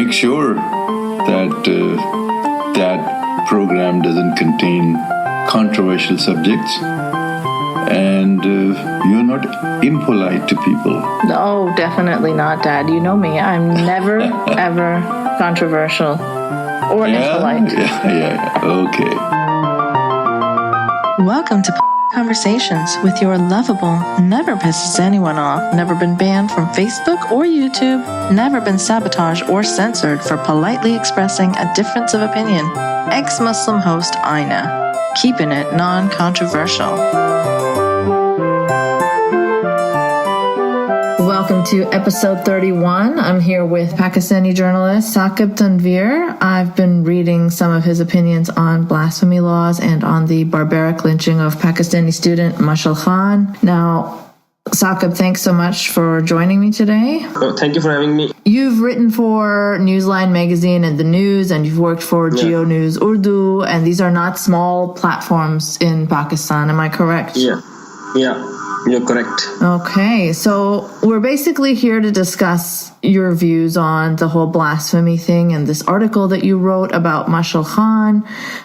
make sure that that program doesn't contain controversial subjects, and you're not impolite to people. No, definitely not, Dad. You know me. I'm never, ever controversial or impolite. Yeah. Okay. Welcome to Conversations with your lovable, never pisses anyone off, never been banned from Facebook or YouTube, never been sabotaged or censored for politely expressing a difference of opinion, ex-Muslim host Aina, keeping it non-controversial. Welcome to episode 31. I'm here with Pakistani journalist Saqib Tanveer. I've been reading some of his opinions on blasphemy laws and on the barbaric lynching of Pakistani student Mashal Khan. Now, Saqib, thanks so much for joining me today. Thank you for having me. You've written for Newsline magazine and The News, and you've worked for Geo News Urdu, and these are not small platforms in Pakistan. Am I correct? Yeah. You're correct. Okay, so we're basically here to discuss your views on the whole blasphemy thing and this article that you wrote about Mashal Khan.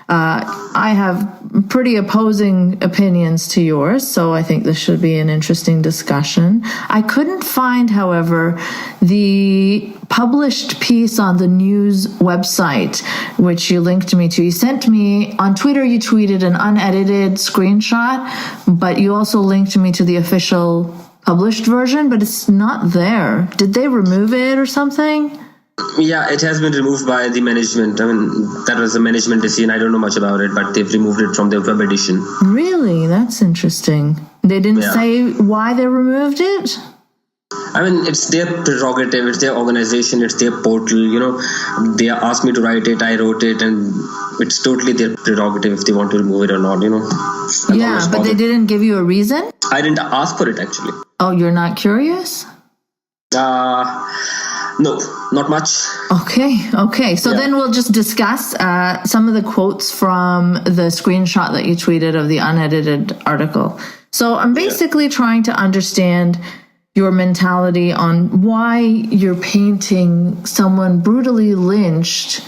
I have pretty opposing opinions to yours, so I think this should be an interesting discussion. I couldn't find, however, the published piece on the news website, which you linked me to. You sent me, on Twitter, you tweeted an unedited screenshot, but you also linked me to the official published version, but it's not there. Did they remove it or something? Yeah, it has been removed by the management. I mean, that was a management decision. I don't know much about it, but they've removed it from the web edition. Really? That's interesting. They didn't say why they removed it? I mean, it's their prerogative, it's their organization, it's their portal, They asked me to write it, I wrote it, and it's totally their prerogative if they want to remove it or not, Yeah, but they didn't give you a reason? I didn't ask for it, actually. Oh, you're not curious? No, not much. Okay. So then we'll just discuss some of the quotes from the screenshot that you tweeted of the unedited article. So I'm basically trying to understand your mentality on why you're painting someone brutally lynched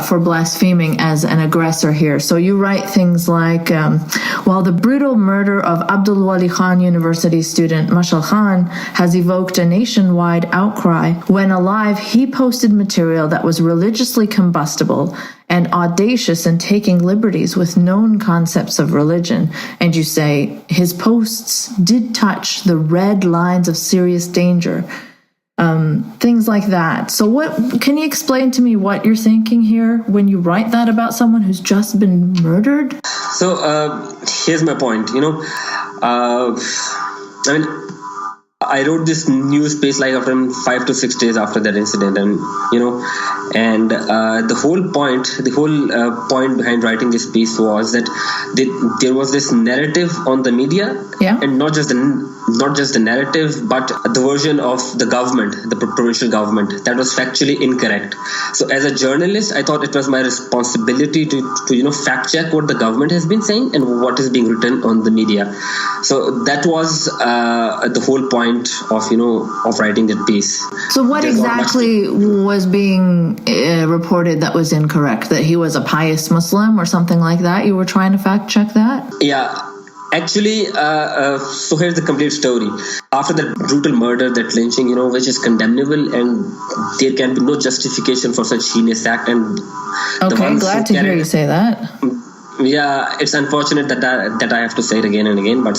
for blaspheming as an aggressor here. So you write things like, while the brutal murder of Abdul Wali Khan University student Mashal Khan has evoked a nationwide outcry, when alive he posted material that was religiously combustible and audacious in taking liberties with known concepts of religion. And you say, his posts did touch the red lines of serious danger. Things like that. So what can you explain to me what you're thinking here when you write that about someone who's just been murdered? So here's my point. I wrote this news piece like after 5 to 6 days after that incident, and the whole point behind writing this piece was that there was this narrative on the media, and not just the narrative, but the version of the government, the provincial government, that was factually incorrect. So as a journalist, I thought it was my responsibility to fact check what the government has been saying and what is being written on the media. So that was the whole point of writing that piece. So what exactly was being reported that was incorrect? That he was a pious Muslim or something like that? You were trying to fact check that? Yeah. Actually, so here's the complete story. After that brutal murder, that lynching, which is condemnable, and there can be no justification for such heinous act. And glad to hear you say that. Yeah, it's unfortunate that I have to say it again and again, but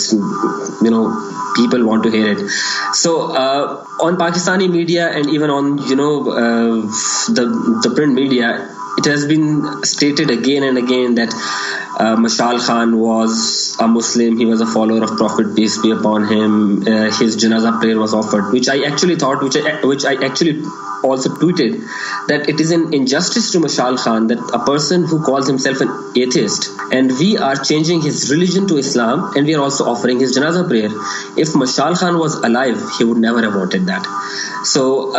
people want to hear it. So on Pakistani media and even on the print media, it has been stated again and again that Mashal Khan was a Muslim. He was a follower of Prophet, peace be upon him. His janazah prayer was offered, which I actually thought, which I actually also tweeted, that it is an injustice to Mashal Khan that a person who calls himself an atheist, and we are changing his religion to Islam, and we are also offering his janazah prayer. If Mashal Khan was alive, he would never have wanted that. So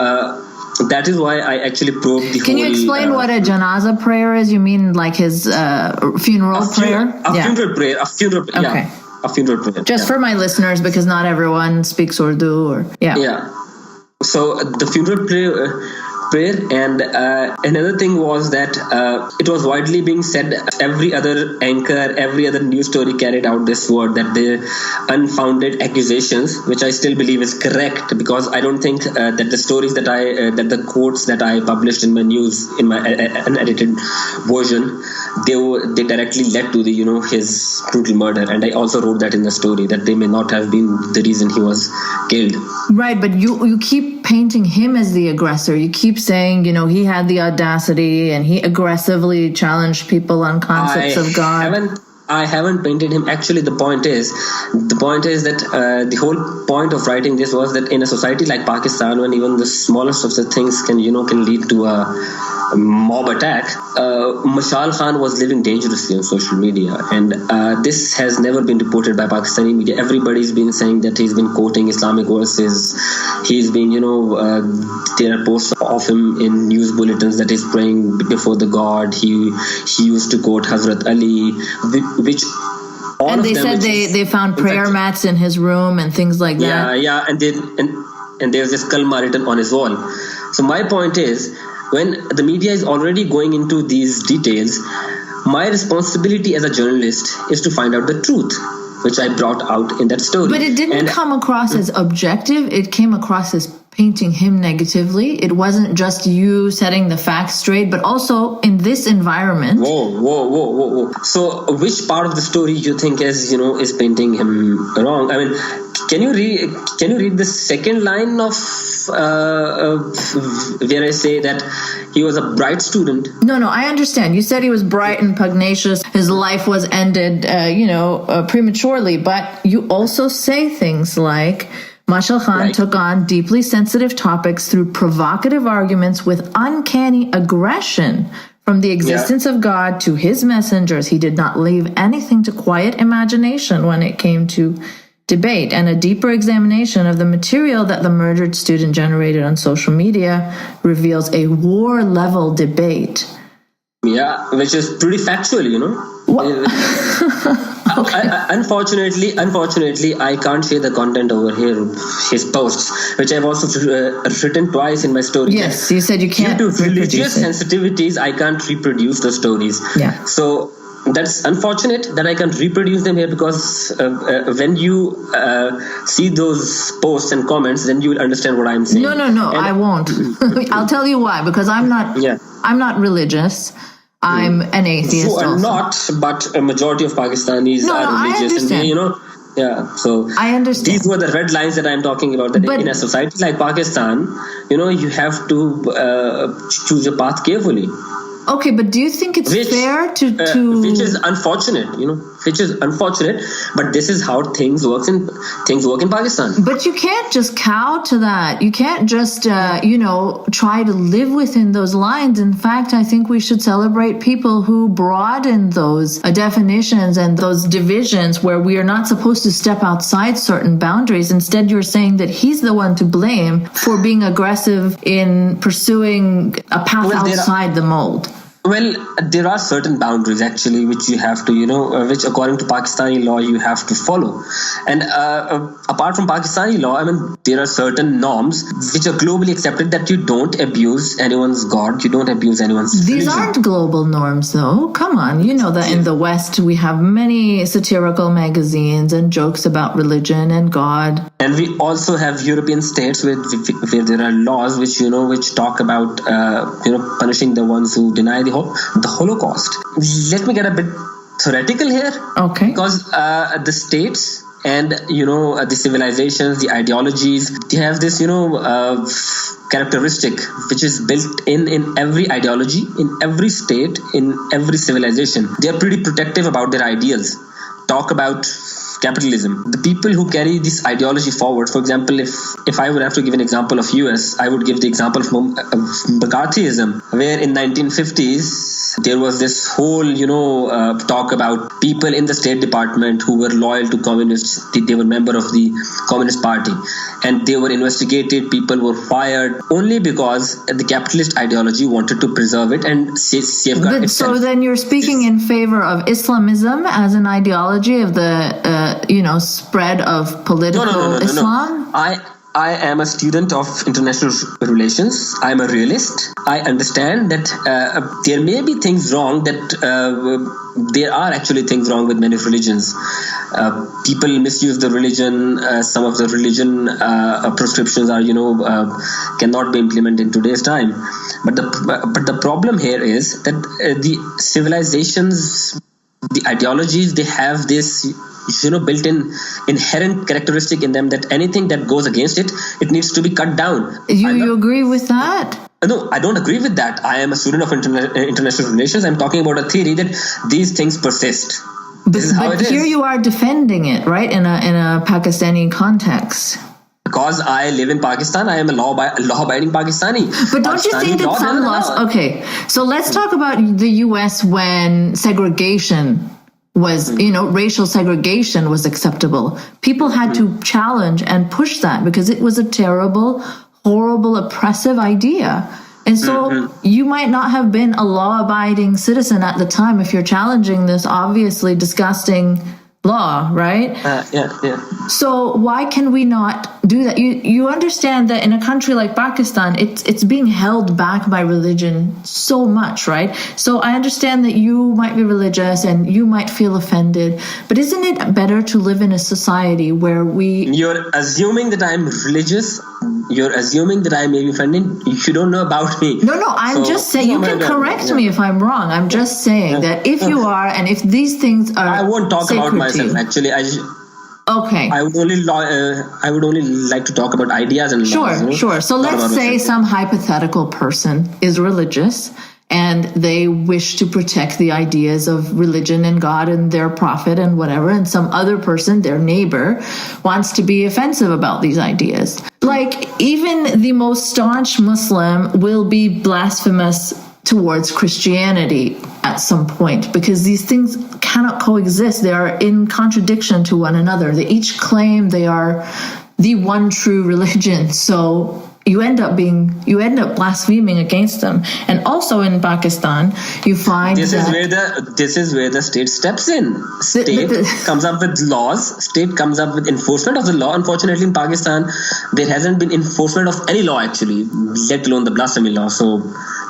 that is why I actually probed the whole... Can you explain what a janazah prayer is? You mean like his funeral prayer? Funeral prayer. A funeral prayer. Okay. Yeah, a funeral prayer. Just for my listeners, because not everyone speaks Urdu. Yeah. So the funeral prayer prayer. And another thing was that it was widely being said, every other anchor, every other news story carried out this word, that the unfounded accusations, which I still believe is correct, because I don't think that the stories that that the quotes that I published in my news, in my unedited version, they directly led to the his brutal murder. And I also wrote that in the story, that they may not have been the reason he was killed. Right, but you keep painting him as the aggressor. You keep saying, he had the audacity and he aggressively challenged people on concepts of God. I haven't painted him. Actually, the point is that the whole point of writing this was that in a society like Pakistan, when even the smallest of the things can lead to a mob attack, Mashal Khan was living dangerously on social media, and this has never been reported by Pakistani media. Everybody's been saying that he's been quoting Islamic verses. He's been, there are posts of him in news bulletins that he's praying before the God. He used to quote Hazrat Ali, which all and of they them, said they found prayer mats in his room and things like that. Yeah, and there's this kalma written on his wall. So my point is, when the media is already going into these details, my responsibility as a journalist is to find out the truth, which I brought out in that story. But it didn't come across as objective. It came across as painting him negatively. It wasn't just you setting the facts straight, but also in this environment. Whoa. So which part of the story you think is painting him wrong? I mean, can you read the second line of where I say that he was a bright student? No, I understand. You said he was bright and pugnacious. His life was ended, prematurely. But you also say things like, Mashal Khan took on deeply sensitive topics through provocative arguments with uncanny aggression. From the existence of God to his messengers, he did not leave anything to quiet imagination when it came to debate, and a deeper examination of the material that the murdered student generated on social media reveals a war-level debate. Yeah, which is pretty factual, Okay. Unfortunately, I can't share the content over here, his posts, which I've also written twice in my story. Yes, you said you can't. Due to religious sensitivities, I can't reproduce the stories. Yeah. So that's unfortunate that I can't reproduce them here, because when you see those posts and comments, then you will understand what I'm saying. No, I won't. I'll tell you why. Because I'm not religious. I'm an atheist. You are not, but a majority of Pakistanis are religious. I understand. So I understand. These were the red lines that I'm talking about. That in a society like Pakistan, you have to choose your path carefully. Okay, but do you think it's fair to which is unfortunate, but this is how things work in Pakistan. But you can't just cow to that. You can't just try to live within those lines. In fact, I think we should celebrate people who broaden those definitions and those divisions where we are not supposed to step outside certain boundaries. Instead, you're saying that he's the one to blame for being aggressive in pursuing a path outside the mold. Well, there are certain boundaries actually which you have to, which according to Pakistani law you have to follow. And apart from Pakistani law, I mean, there are certain norms which are globally accepted, that you don't abuse anyone's God, you don't abuse anyone's These religion. aren't global norms, though. Come on, you know that in the West we have many satirical magazines and jokes about religion and God. And we also have European states where there are laws which talk about punishing the ones who deny the Holocaust. Let me get a bit theoretical here. Okay. Because the states and the civilizations, the ideologies, they have this characteristic which is built in every ideology, in every state, in every civilization. They are pretty protective about their ideals. Talk about capitalism. The people who carry this ideology forward, for example, if I would have to give an example of US, I would give the example of McCarthyism, where in 1950s there was this whole talk about people in the State Department who were loyal to communists. They were member of the Communist Party, and they were investigated. People were fired only because the capitalist ideology wanted to preserve it and safeguard itself. So then you're speaking in favor of Islamism as an ideology of the spread of political Islam? I am a student of international relations. I'm a realist. I understand that there may be things wrong, that there are actually things wrong with many religions. People misuse the religion. Some of the religion prescriptions are, cannot be implemented in today's time. But the problem here is that the civilizations, the ideologies, they have this built-in inherent characteristic in them that anything that goes against it needs to be cut down. You agree with that? No, I don't agree with that. I am a student of international relations. I'm talking about a theory that these things persist. But here you are defending it, right? In a Pakistani context. Because I live in Pakistan, I am a law-abiding Pakistani. But don't you think that some laws... Okay, so let's talk about the U.S. when segregation was, racial segregation was acceptable. People had to challenge and push that because it was a terrible, horrible, oppressive idea. And so you might not have been a law-abiding citizen at the time if you're challenging this obviously disgusting law, right? Yeah. So why can we not do that? You understand that in a country like Pakistan, it's being held back by religion so much, right? So I understand that you might be religious and you might feel offended, but isn't it better to live in a society where You're assuming that I'm religious. You're assuming that I may be offended. You don't know about me. No, I'm just saying, you can correct me if I'm wrong. I'm just saying that if you are, and if these things are I won't talk about myself, actually. Okay. I would only like to talk about ideas and laws. Sure. So let's say some hypothetical person is religious and they wish to protect the ideas of religion and God and their prophet and whatever, and some other person, their neighbor, wants to be offensive about these ideas. Like, even the most staunch Muslim will be blasphemous towards Christianity at some point, because these things cannot coexist. They are in contradiction to one another. They each claim they are the one true religion. So you end up blaspheming against them. And also in Pakistan, you find this is where the state steps in. State comes up with laws. State comes up with enforcement of the law. Unfortunately, in Pakistan, there hasn't been enforcement of any law actually, let alone the blasphemy law. So,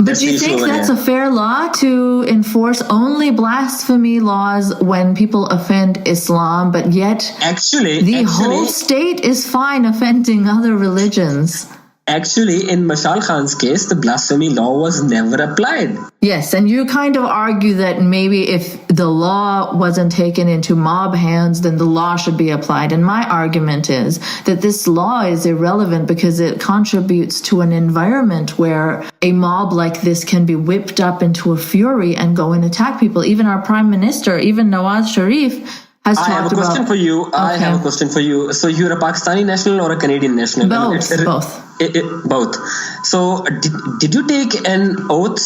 but do you think that's a fair law to enforce only blasphemy laws when people offend Islam, but yet the whole state is fine offending other religions? Actually, in Mashal Khan's case, the blasphemy law was never applied. Yes, and you kind of argue that maybe if the law wasn't taken into mob hands, then the law should be applied. And my argument is that this law is irrelevant because it contributes to an environment where a mob like this can be whipped up into a fury and go and attack people. Even our Prime Minister, even Nawaz Sharif, I have a question for you. Okay. I have a question for you. So you're a Pakistani national or a Canadian national? Both. So did you take an oath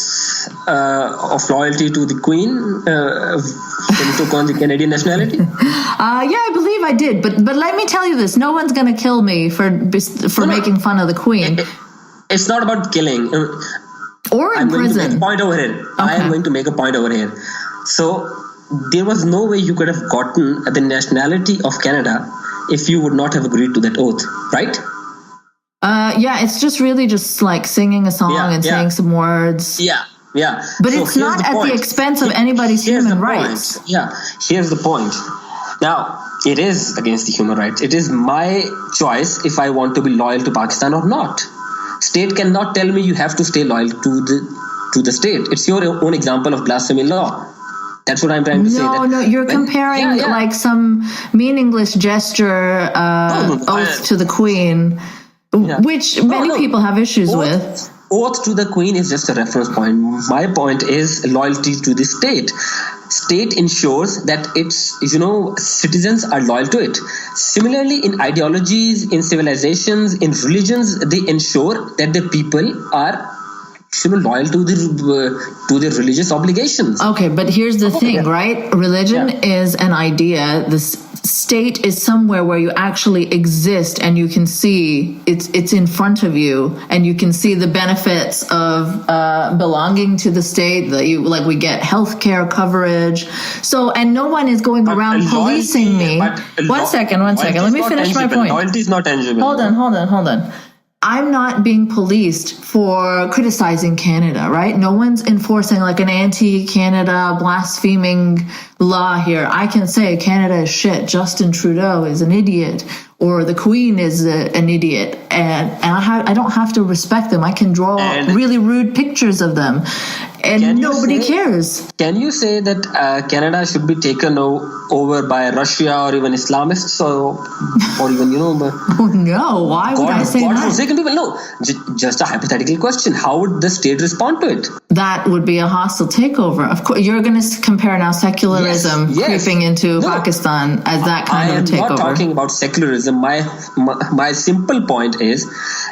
of loyalty to the Queen when you took on the Canadian nationality? Yeah, I believe I did. But let me tell you this: no one's going to kill me for making fun of the Queen. It's not about killing. Or in prison. I'm going to make a point over here. Okay. I am going to make a point over here. So there was no way you could have gotten the nationality of Canada if you would not have agreed to that oath, right? Yeah, it's just really just like singing a song and saying some words. Yeah. But so it's not at the expense of anybody's human rights. Yeah, here's the point. Now, it is against the human rights. It is my choice if I want to be loyal to Pakistan or not. State cannot tell me you have to stay loyal to the state. It's your own example of blasphemy law. That's what I'm trying to say. No, you're comparing like some meaningless gesture, oath to the Queen, which many people have issues with. Oath to the Queen is just a reference point. My point is loyalty to the state. State ensures that its citizens are loyal to it. Similarly, in ideologies, in civilizations, in religions, they ensure that the people are loyal to the religious obligations. Okay, but here's the thing, right? Religion is an idea. The state is somewhere where you actually exist, and you can see it's in front of you, and you can see the benefits of belonging to the state. That we get healthcare coverage. So, and no one is going around policing me. One second. Let me finish my point. Loyalty is not tangible. Hold on. I'm not being policed for criticizing Canada, right? No one's enforcing like an anti-Canada blaspheming law here. I can say Canada is shit, Justin Trudeau is an idiot, or the Queen is an idiot, and I don't have to respect them. I can draw really rude pictures of them, and nobody cares. Can you say that Canada should be taken over by Russia or even Islamists, or even Oh no! Why would I say that? Forsaken people? No, just a hypothetical question. How would the state respond to it? That would be a hostile takeover. Of course, you're going to compare now secularism creeping into Pakistan as that kind of a takeover. I am not talking about secularism. My simple point is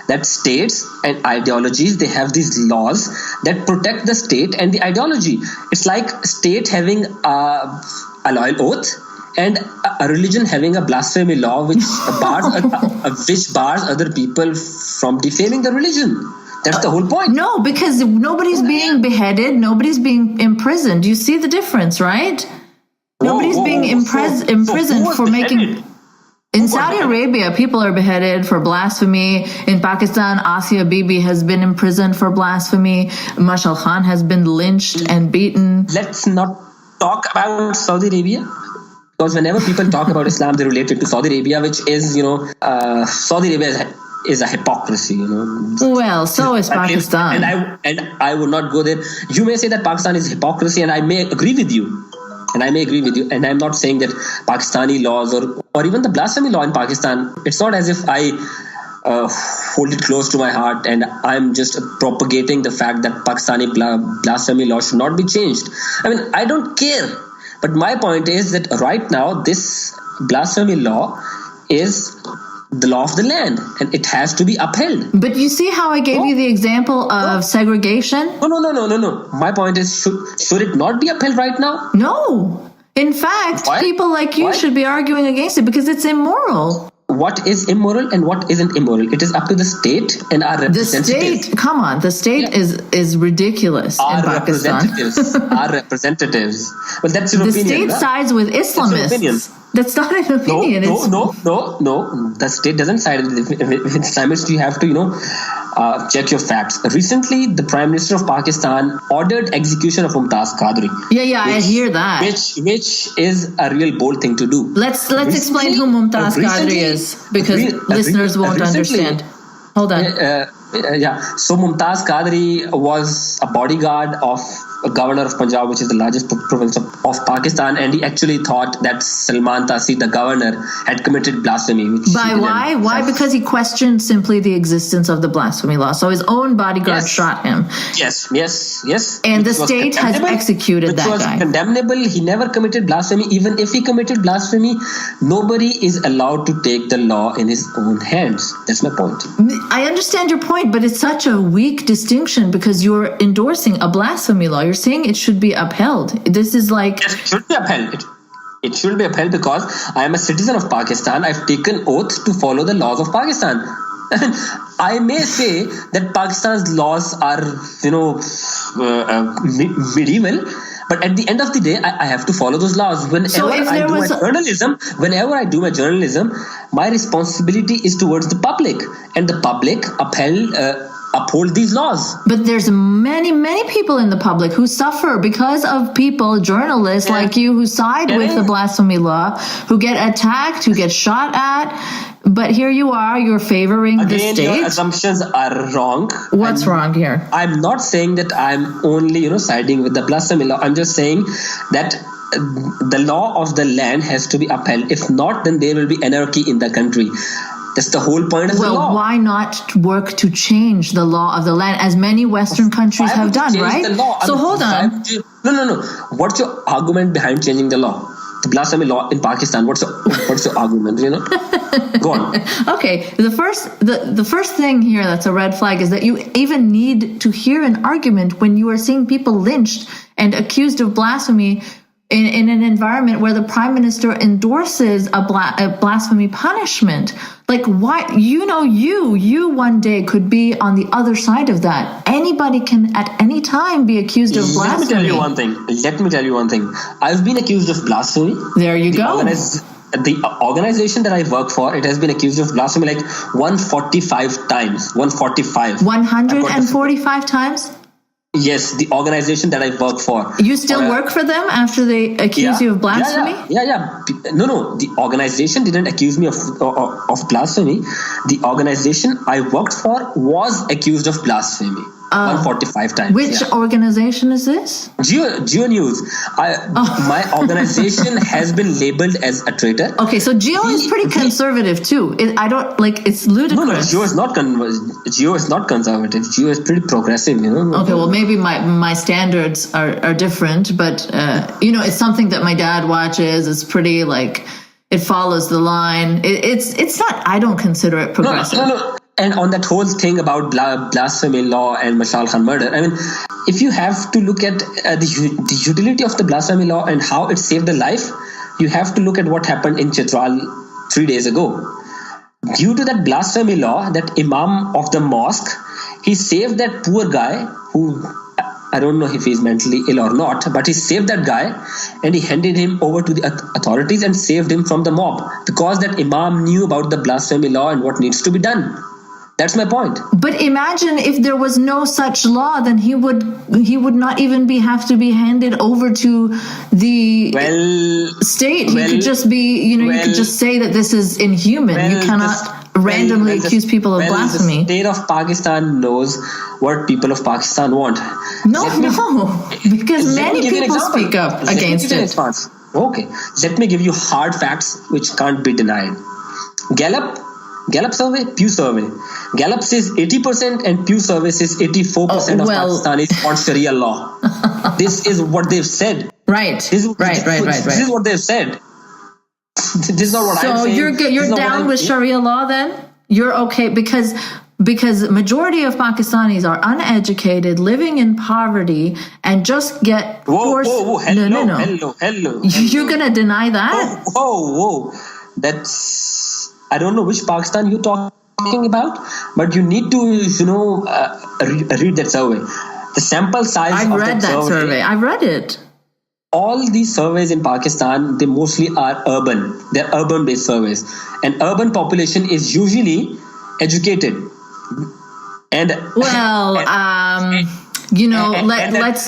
that states and ideologies, they have these laws that protect the state and the ideology. It's like state having a loyal oath and a religion having a blasphemy law which bars other people from defaming the religion. That's the whole point. No, because nobody's being beheaded, nobody's being imprisoned. You see the difference, right? Nobody's being imprisoned for making... In Saudi Arabia, people are beheaded for blasphemy. In Pakistan, Asia Bibi has been imprisoned for blasphemy. Mashal Khan has been lynched and beaten. Let's not talk about Saudi Arabia, because whenever people talk about Islam, they relate it to Saudi Arabia, which is, Saudi Arabia is a hypocrisy, Well, so is Pakistan. And I would not go there. You may say that Pakistan is hypocrisy, and I may agree with you. And I'm not saying that Pakistani laws or even the blasphemy law in Pakistan, it's not as if I hold it close to my heart and I'm just propagating the fact that Pakistani blasphemy law should not be changed. I mean, I don't care. But my point is that right now, this blasphemy law is the law of the land, and it has to be upheld. But you see how I gave you the example of segregation? No. My point is, should it not be upheld right now? No. In fact, people like you should be arguing against it because it's immoral. What is immoral and what isn't immoral? It is up to the state and our representatives. The state, come on, the state is ridiculous in Pakistan. Our representatives. Well, that's your opinion. The state sides with Islamists. That's not an opinion. No. The state doesn't side with Islamists. You have to, check your facts. Recently, the Prime Minister of Pakistan ordered execution of Mumtaz Qadri. Yeah, I hear that. Which is a real bold thing to do. Let's explain who Mumtaz Qadri is, because listeners won't understand. Hold on. So Mumtaz Qadri was a bodyguard of a governor of Punjab, which is the largest province of Pakistan, and he actually thought that Salman Taseer, the governor, had committed blasphemy. Why? Why? Because he questioned simply the existence of the blasphemy law. So his own bodyguard shot him. Yes. And the state has executed that guy. Which was condemnable. He never committed blasphemy. Even if he committed blasphemy, nobody is allowed to take the law in his own hands. That's my point. I understand your point, but it's such a weak distinction because you're endorsing a blasphemy law. You're saying it should be upheld. This is like... Yes, it should be upheld. It should be upheld because I am a citizen of Pakistan. I've taken oath to follow the laws of Pakistan. I may say that Pakistan's laws are, medieval, but at the end of the day, I have to follow those laws. Whenever I do my journalism, my responsibility is towards the public, and the public uphold these laws. But there's many people in the public who suffer because of journalists like you, who side with the blasphemy law, who get attacked, who get shot at. But here you are, you're favoring the state. Your assumptions are wrong. What's wrong here? I'm not saying that I'm only, siding with the blasphemy law. I'm just saying that the law of the land has to be upheld. If not, then there will be anarchy in the country. That's the whole point of the law. Well, why not work to change the law of the land, as many Western countries have done, right? So hold on. No. What's your argument behind changing the law? the blasphemy law in Pakistan. What's your argument? Go on. Okay, the first thing here that's a red flag is that you even need to hear an argument when you are seeing people lynched and accused of blasphemy in an environment where the prime minister endorses a blasphemy punishment. Like, why? You one day could be on the other side of that. Anybody can at any time be accused of blasphemy. Let me tell you one thing. I've been accused of blasphemy. There you go. The organization that I work for, it has been accused of blasphemy like 145 times. 145. 145 times? Yes, the organization that I work for. You still work for them after they accuse you of blasphemy? Yeah. No. The organization didn't accuse me of blasphemy. The organization I worked for was accused of blasphemy. 145 times. Which organization is this? Geo News. My organization has been labeled as a traitor. Okay, so Geo is pretty conservative too. It's ludicrous. No, Geo is not conservative. Geo is pretty progressive, Okay, well maybe my standards are different, but it's something that my dad watches. It's pretty it follows the line. It's not. I don't consider it progressive. No. And on that whole thing about blasphemy law and Mashal Khan murder, I mean, if you have to look at the utility of the blasphemy law and how it saved a life, you have to look at what happened in Chitral 3 days ago. Due to that blasphemy law, that imam of the mosque, he saved that poor guy who, I don't know if he's mentally ill or not, but he saved that guy and he handed him over to the authorities and saved him from the mob because that imam knew about the blasphemy law and what needs to be done. That's my point. But imagine if there was no such law, then he would not even have to be handed over to the state. He could just be, you could just say that this is inhuman. You cannot randomly accuse people of blasphemy. The state of Pakistan knows what people of Pakistan want. No, because many people speak up against it. Okay, let me give you hard facts which can't be denied. Gallup survey, Pew survey. Gallup says 80% and Pew survey says 84% of Pakistanis want Sharia law. This is what they've said. Right. This is what they've said. This is not what I'm saying. So you're down with Sharia law then? You're okay because majority of Pakistanis are uneducated, living in poverty, and just get forced. Whoa. Hello. You're gonna deny that? Whoa. That's, I don't know which Pakistan you're talking about, but you need to, read that survey. The sample size I've read that survey. I've read it. All these surveys in Pakistan, they mostly are urban. They're urban-based surveys. And urban population is usually educated. And let's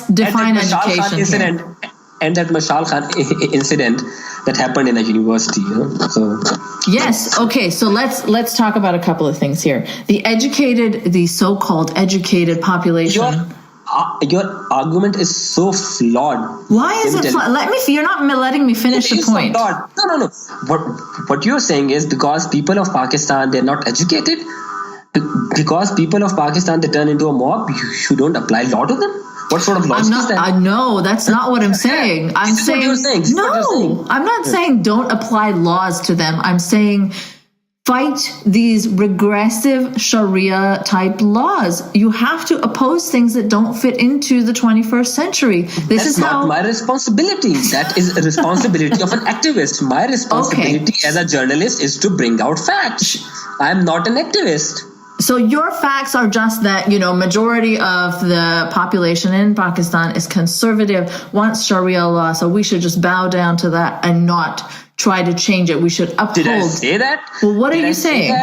define education here. And that Mashal Khan incident that happened in a university, So yes, okay. So let's talk about a couple of things here. The so-called educated population. Your argument is so flawed. Why is it flawed? You're not letting me finish the point. No. What you're saying is because people of Pakistan, they're not educated. Because people of Pakistan, they turn into a mob. You don't apply law to them. What sort of logic is that? No, that's not what I'm saying. I'm saying no. I'm not saying don't apply laws to them. I'm saying fight these regressive Sharia type laws. You have to oppose things that don't fit into the 21st century. That's not my responsibility. That is a responsibility of an activist. My responsibility as a journalist is to bring out facts. I'm not an activist. So your facts are just that, majority of the population in Pakistan is conservative, wants Sharia law, so we should just bow down to that and not try to change it. We should uphold. Did I say that? Well, what are you saying?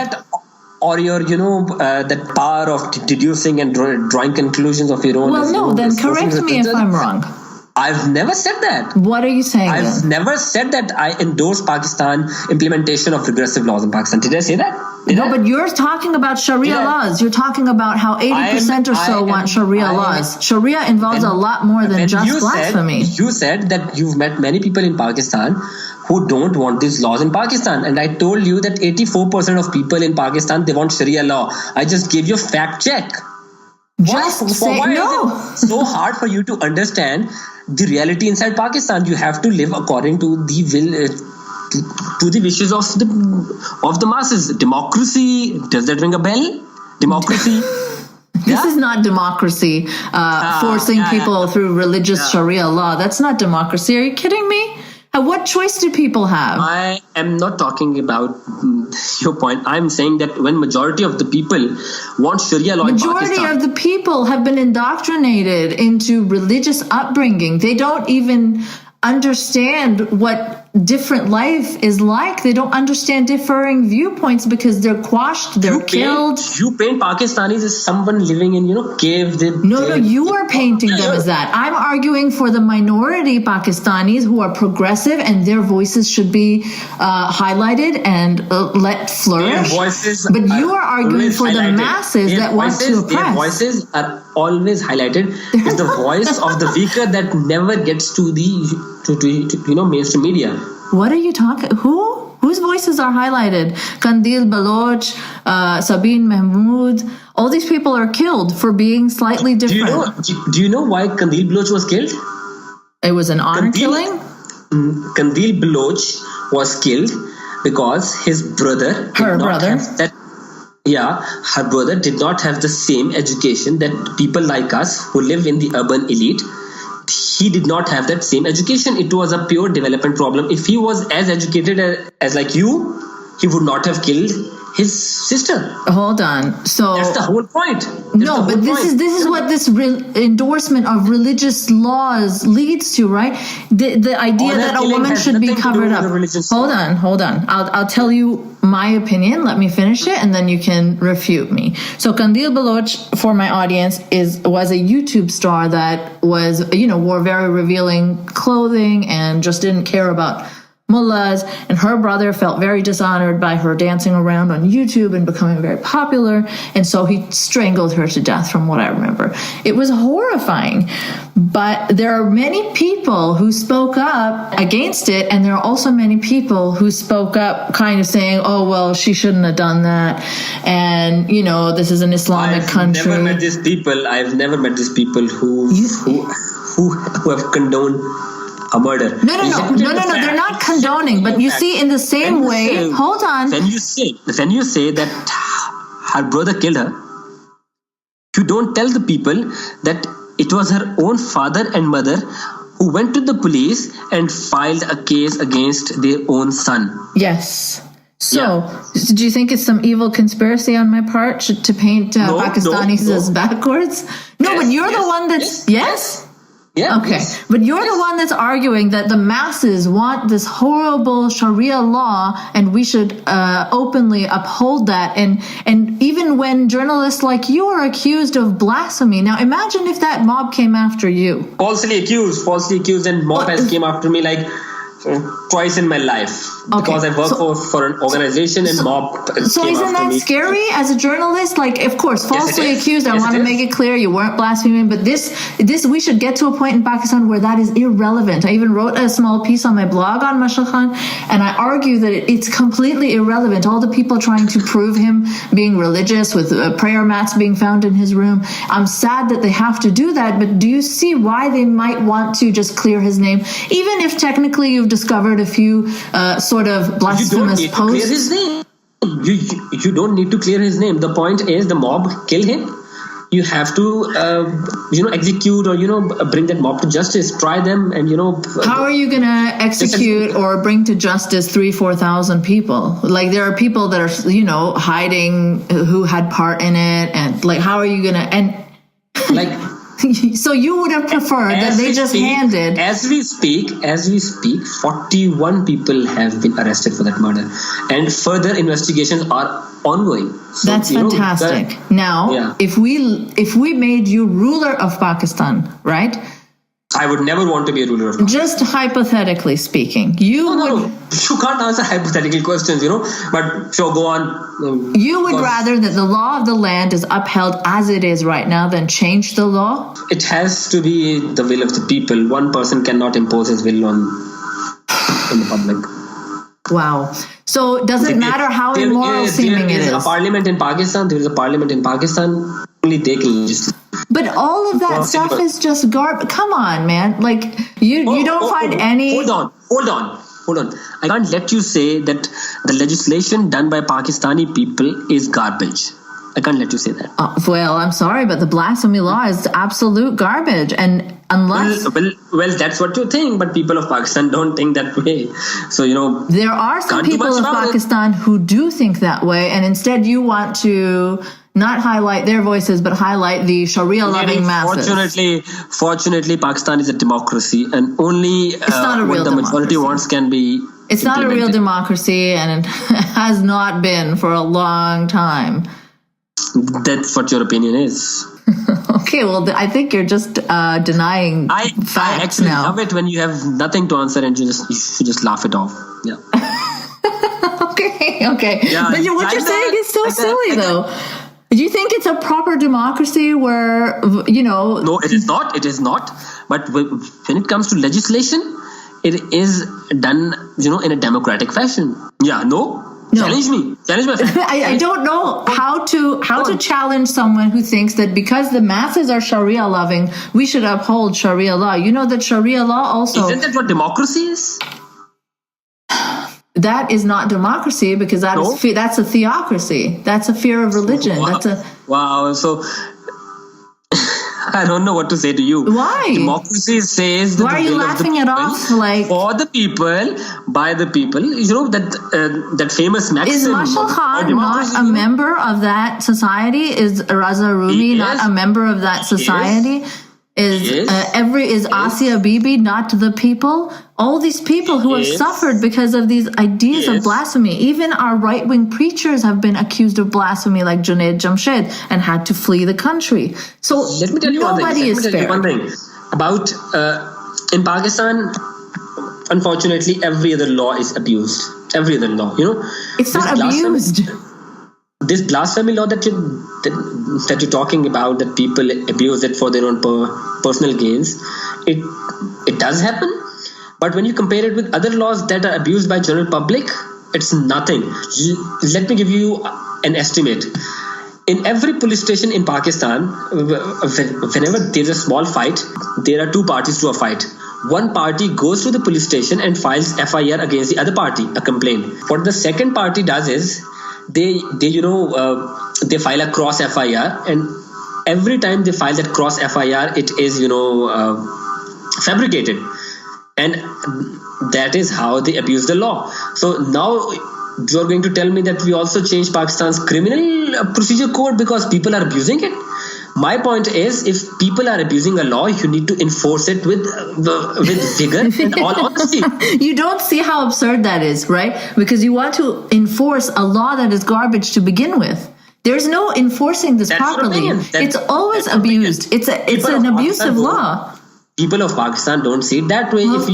Or your, that power of deducing and drawing conclusions of your own. Well, no, then correct me if I'm wrong. I've never said that. What are you saying? I've never said that I endorse Pakistan implementation of regressive laws in Pakistan. Did I say that? But you're talking about Sharia laws. You're talking about how 80% or so want Sharia laws. Sharia involves a lot more than just blasphemy. You said that you've met many people in Pakistan who don't want these laws in Pakistan. And I told you that 84% of people in Pakistan, they want Sharia law. I just gave you a fact check. Just say why no. is it so hard for you to understand the reality inside Pakistan? You have to live according to the will, to the wishes of the masses. Democracy, does that ring a bell? Democracy. This is not democracy, forcing people through religious Sharia law. That's not democracy. Are you kidding me? What choice do people have? I am not talking about your point. I'm saying that when majority of the people want Sharia law in Pakistan. Majority of the people have been indoctrinated into religious upbringing. They don't even understand what different life is like. They don't understand differing viewpoints because they're quashed, they're killed. You paint Pakistanis as someone living in, cave. No, you are painting them as that. I'm arguing for the minority Pakistanis who are progressive and their voices should be highlighted and let flourish. But you are arguing for the masses that want to oppress. Their voices are always highlighted. It's the voice of the weaker that never gets to the mainstream media. What are you talking? Whose voices are highlighted? Kandil Baloch, Sabine Mahmood. All these people are killed for being slightly different. Do you know why Kandil Baloch was killed? It was an honor killing? Kandil Baloch was killed because his brother. Her brother did not have the same education that people like us who live in the urban elite. He did not have that same education. It was a pure development problem. If he was as educated as like you, he would not have killed his sister. Hold on. So that's the whole point. This is what this endorsement of religious laws leads to, right? The idea that a woman should be covered up. Hold on. I'll tell you my opinion. Let me finish it, and then you can refute me. So Kandil Baloch, for my audience, was a YouTube star that was wore very revealing clothing and just didn't care about mullahs, and her brother felt very dishonored by her dancing around on YouTube and becoming very popular, and so he strangled her to death, from what I remember. It was horrifying, but there are many people who spoke up against it, and there are also many people who spoke up kind of saying, oh, well, she shouldn't have done that, and this is an Islamic country. I've never met these people who have condoned a murder. No, they're not condoning, but you see, in the same way, hold on. When you say that her brother killed her, you don't tell the people that it was her own father and mother who went to the police and filed a case against their own son. Yes. So, do you think it's some evil conspiracy on my part to paint Pakistanis as backwards? No, but you're the one that's... Yes? Yeah. Okay. But you're the one that's arguing that the masses want this horrible Sharia law and we should openly uphold that. And even when journalists like you are accused of blasphemy. Now imagine if that mob came after you. Falsely accused, and mob has came after me like twice in my life because I work for an organization and mob. So isn't that scary as a journalist? Like, of course, falsely accused. I want to make it clear you weren't blaspheming, but this we should get to a point in Pakistan where that is irrelevant. I even wrote a small piece on my blog on Mashal Khan, and I argue that it's completely irrelevant. All the people trying to prove him being religious with prayer mats being found in his room. I'm sad that they have to do that, but do you see why they might want to just clear his name, even if technically you've discovered a few sort of blasphemous posts? You don't need to clear his name. The point is the mob kill him. You have to execute or bring that mob to justice, try them, and how are you going to execute or bring to justice 3,000-4,000 people? Like, there are people that are hiding who had part in it, and like, how are you going to so you would have preferred that they just handed... As we speak, 41 people have been arrested for that murder. And further investigations are ongoing. So, that's fantastic. If we made you ruler of Pakistan, right? I would never want to be a ruler of Pakistan. Just hypothetically speaking. You can't answer hypothetical questions, but sure, go on. You would rather that the law of the land is upheld as it is right now than change the law? It has to be the will of the people. One person cannot impose his will on the public. Wow. So it doesn't matter how immoral seeming it is. There is a parliament in Pakistan. There is a parliament in Pakistan. Only they can legislate. But all of that stuff is just garbage. Come on, man. Like, you don't find any... Hold on. I can't let you say that the legislation done by Pakistani people is garbage. I can't let you say that. Well, I'm sorry, but the blasphemy law is absolute garbage. And unless... Well, that's what you think, but people of Pakistan don't think that way. So, there are some people of Pakistan who do think that way, and instead you want to not highlight their voices, but highlight the Sharia-loving masses. Fortunately, Pakistan is a democracy, and only what the majority wants can be It's not a real democracy, and it has not been for a long time. That's what your opinion is. Okay, well, I think you're just denying facts now. I actually love it when you have nothing to answer and you should just laugh it off. Yeah. Okay. Yeah, but what you're saying is so silly, though. Do you think it's a proper democracy where, No, it is not. It is not. But when it comes to legislation, it is done, in a democratic fashion. Yeah, no. Challenge me. Challenge my friend. I don't know how to challenge someone who thinks that because the masses are Sharia loving, we should uphold Sharia law. You know that Sharia law also... Isn't that what democracy is? That is not democracy, because that's a theocracy. That's a fear of religion. Wow. So I don't know what to say to you. Why? Democracy says that why are you laughing it off? Like, for the people, by the people. That famous maxim. Is Mashal Khan not a member of that society? Is Raza Rumi not a member of that society? Is Asiya Bibi not the people? All these people who have suffered because of these ideas of blasphemy. Even our right-wing preachers have been accused of blasphemy, like Junaid Jamshed, and had to flee the country. So let me tell you one thing about in Pakistan. Unfortunately, every other law is abused. Every other law, it's not abused. This blasphemy law that you're talking about, that people abuse it for their own personal gains, it does happen. But when you compare it with other laws that are abused by general public, it's nothing. Let me give you an estimate. In every police station in Pakistan, whenever there's a small fight, there are two parties to a fight. One party goes to the police station and files FIR against the other party, a complaint. What the second party does is they file a cross FIR, and every time they file that cross FIR, it is fabricated, and that is how they abuse the law. So now you're going to tell me that we also change Pakistan's criminal procedure code because people are abusing it? My point is, if people are abusing a law, you need to enforce it with vigor and all honesty. You don't see how absurd that is, right? Because you want to enforce a law that is garbage to begin with. There's no enforcing this properly. It's always abused. It's an abusive law. People of Pakistan don't see it that way. If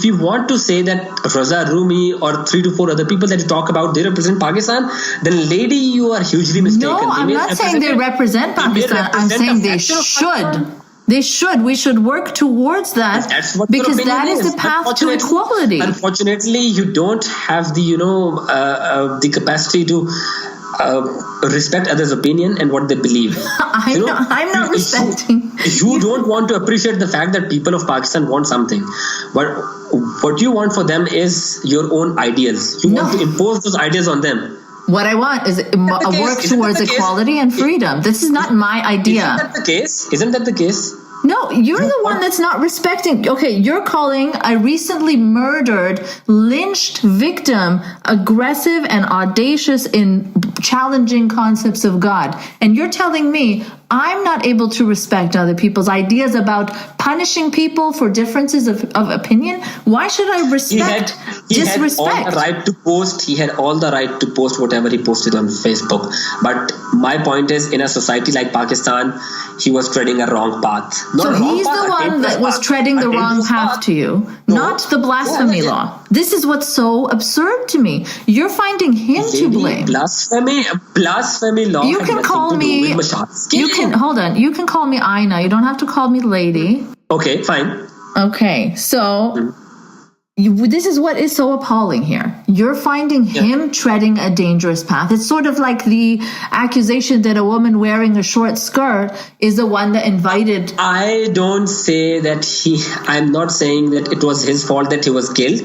you want to say that Raza Rumi or 3 to 4 other people that you talk about, they represent Pakistan, then lady, you are hugely mistaken. No, I'm not saying they represent Pakistan. I'm saying they should. They should. We should work towards that, because that is the path to equality. Unfortunately, you don't have the capacity to respect others' opinion and what they believe. I'm not respecting. You don't want to appreciate the fact that people of Pakistan want something, but what you want for them is your own ideals. You want to impose those ideas on them. What I want is a work towards equality and freedom. This is not my idea. Isn't that the case? No, you're the one that's not respecting. Okay, you're calling a recently murdered, lynched victim aggressive and audacious in challenging concepts of God. And you're telling me I'm not able to respect other people's ideas about punishing people for differences of opinion? Why should I disrespect? He had all the right to post whatever he posted on Facebook. But my point is, in a society like Pakistan, he was treading a wrong path. So he's the one that was treading the wrong path to you, not the blasphemy law. This is what's so absurd to me. You're finding him to blame. Blasphemy law. You can call me. Hold on. You can call me Aina. You don't have to call me lady. Okay, fine. Okay, so this is what is so appalling here. You're finding him treading a dangerous path. It's sort of like the accusation that a woman wearing a short skirt is the one that invited. I don't say that I'm not saying that it was his fault that he was killed.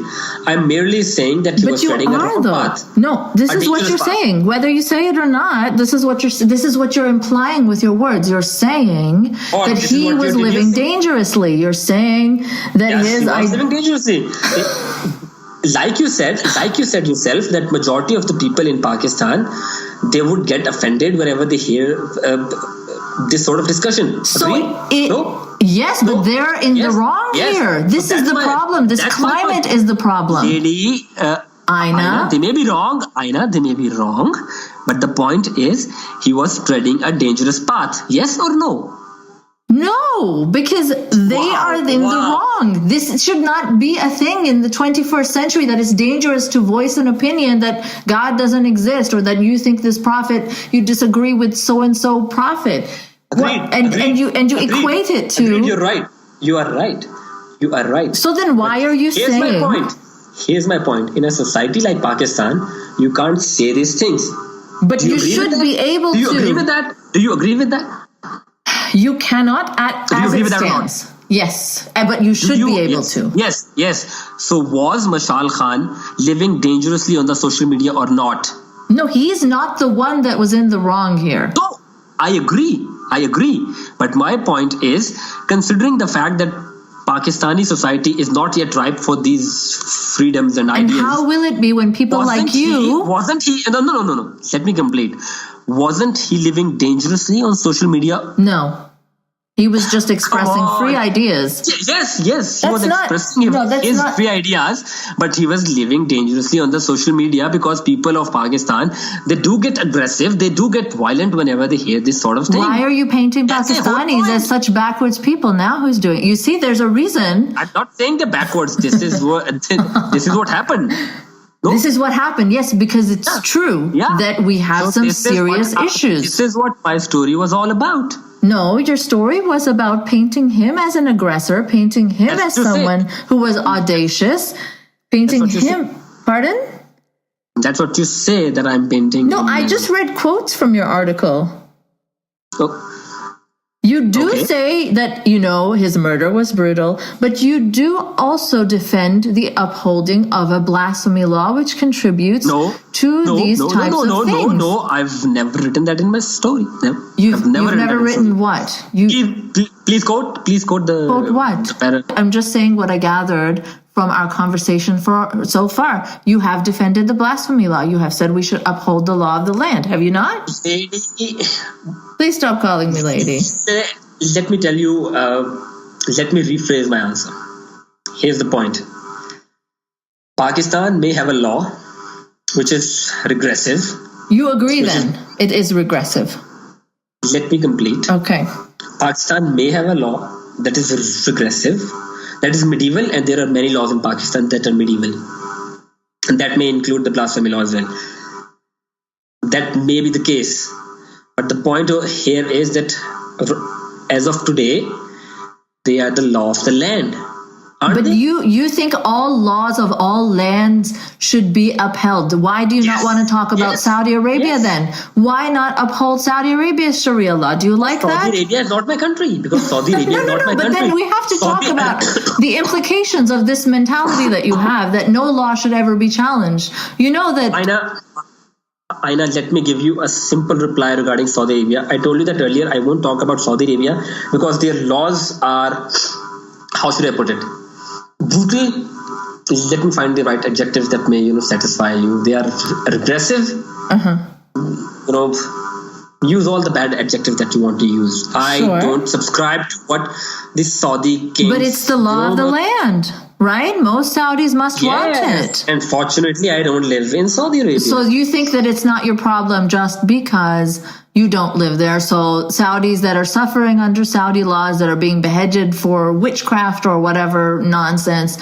I'm merely saying that he was treading a wrong path. No, this is what you're saying. Whether you say it or not, this is what you're implying with your words. You're saying that he was living dangerously. You're saying that he was living dangerously. Like you said yourself, that majority of the people in Pakistan, they would get offended whenever they hear this sort of discussion. Yes, but they're in the wrong here. This is the problem. This climate is the problem. Lady, Aina, they may be wrong. But the point is, he was treading a dangerous path. Yes or no? No, because they are in the wrong. This should not be a thing in the 21st century, that it's dangerous to voice an opinion that God doesn't exist, or that you think this prophet, you disagree with so-and-so prophet. And you equate it to... Agreed, you're right. You are right. So then why are you saying... Here's my point. In a society like Pakistan, you can't say these things. But you should be able to. Do you agree with that? Do you agree with that? You cannot, as it stands. Yes, but you should be able to. Yes. So was Mashal Khan living dangerously on the social media or not? No, he's not the one that was in the wrong here. No, I agree. But my point is, considering the fact that Pakistani society is not yet ripe for these freedoms and ideas. And how will it be when people Wasn't he? No. Let me complete. Wasn't he living dangerously on social media? No. He was just expressing free ideas. Yes. He was expressing his free ideas, but he was living dangerously on the social media because people of Pakistan, they do get aggressive, they do get violent whenever they hear this sort of thing. Why are you painting Pakistanis as such backwards people now? Who's doing it? You see, there's a reason. I'm not saying they're backwards. This is what happened. No? This is what happened, yes, because it's true that we have some serious issues. This is what my story was all about. No, your story was about painting him as an aggressor, painting him as someone who was audacious, painting him... Pardon? That's what you say, that I'm painting. No, I just read quotes from your article. Oh. You do say that, his murder was brutal, but you do also defend the upholding of a blasphemy law, which contributes to these types of things. No, I've never written that in my story. You've never written what? Please quote the... Quote what? I'm just saying what I gathered from our conversation so far. You have defended the blasphemy law. You have said we should uphold the law of the land. Have you not? Lady... Please stop calling me lady. Let me tell you, let me rephrase my answer. Here's the point. Pakistan may have a law which is regressive. You agree then? It is regressive. Let me complete. Okay. Pakistan may have a law that is regressive, that is medieval, and there are many laws in Pakistan that are medieval. And that may include the blasphemy law as well. That may be the case. But the point here is that as of today, they are the law of the land. But you think all laws of all lands should be upheld. Why do you not want to talk about Saudi Arabia then? Why not uphold Saudi Arabia's Sharia law? Do you like that? Saudi Arabia is not my country, because Saudi Arabia is not my country. But then we have to talk about the implications of this mentality that you have, that no law should ever be challenged. You know that... Aina, let me give you a simple reply regarding Saudi Arabia. I told you that earlier. I won't talk about Saudi Arabia because their laws are, how should I put it, brutal. Let me find the right adjectives that may satisfy you. They are regressive. Use all the bad adjectives that you want to use. I don't subscribe to what the Saudi kings... But it's the law of the land, right? Most Saudis must want it. And fortunately, I don't live in Saudi Arabia. So you think that it's not your problem just because you don't live there? So Saudis that are suffering under Saudi laws, that are being beheaded for witchcraft or whatever nonsense,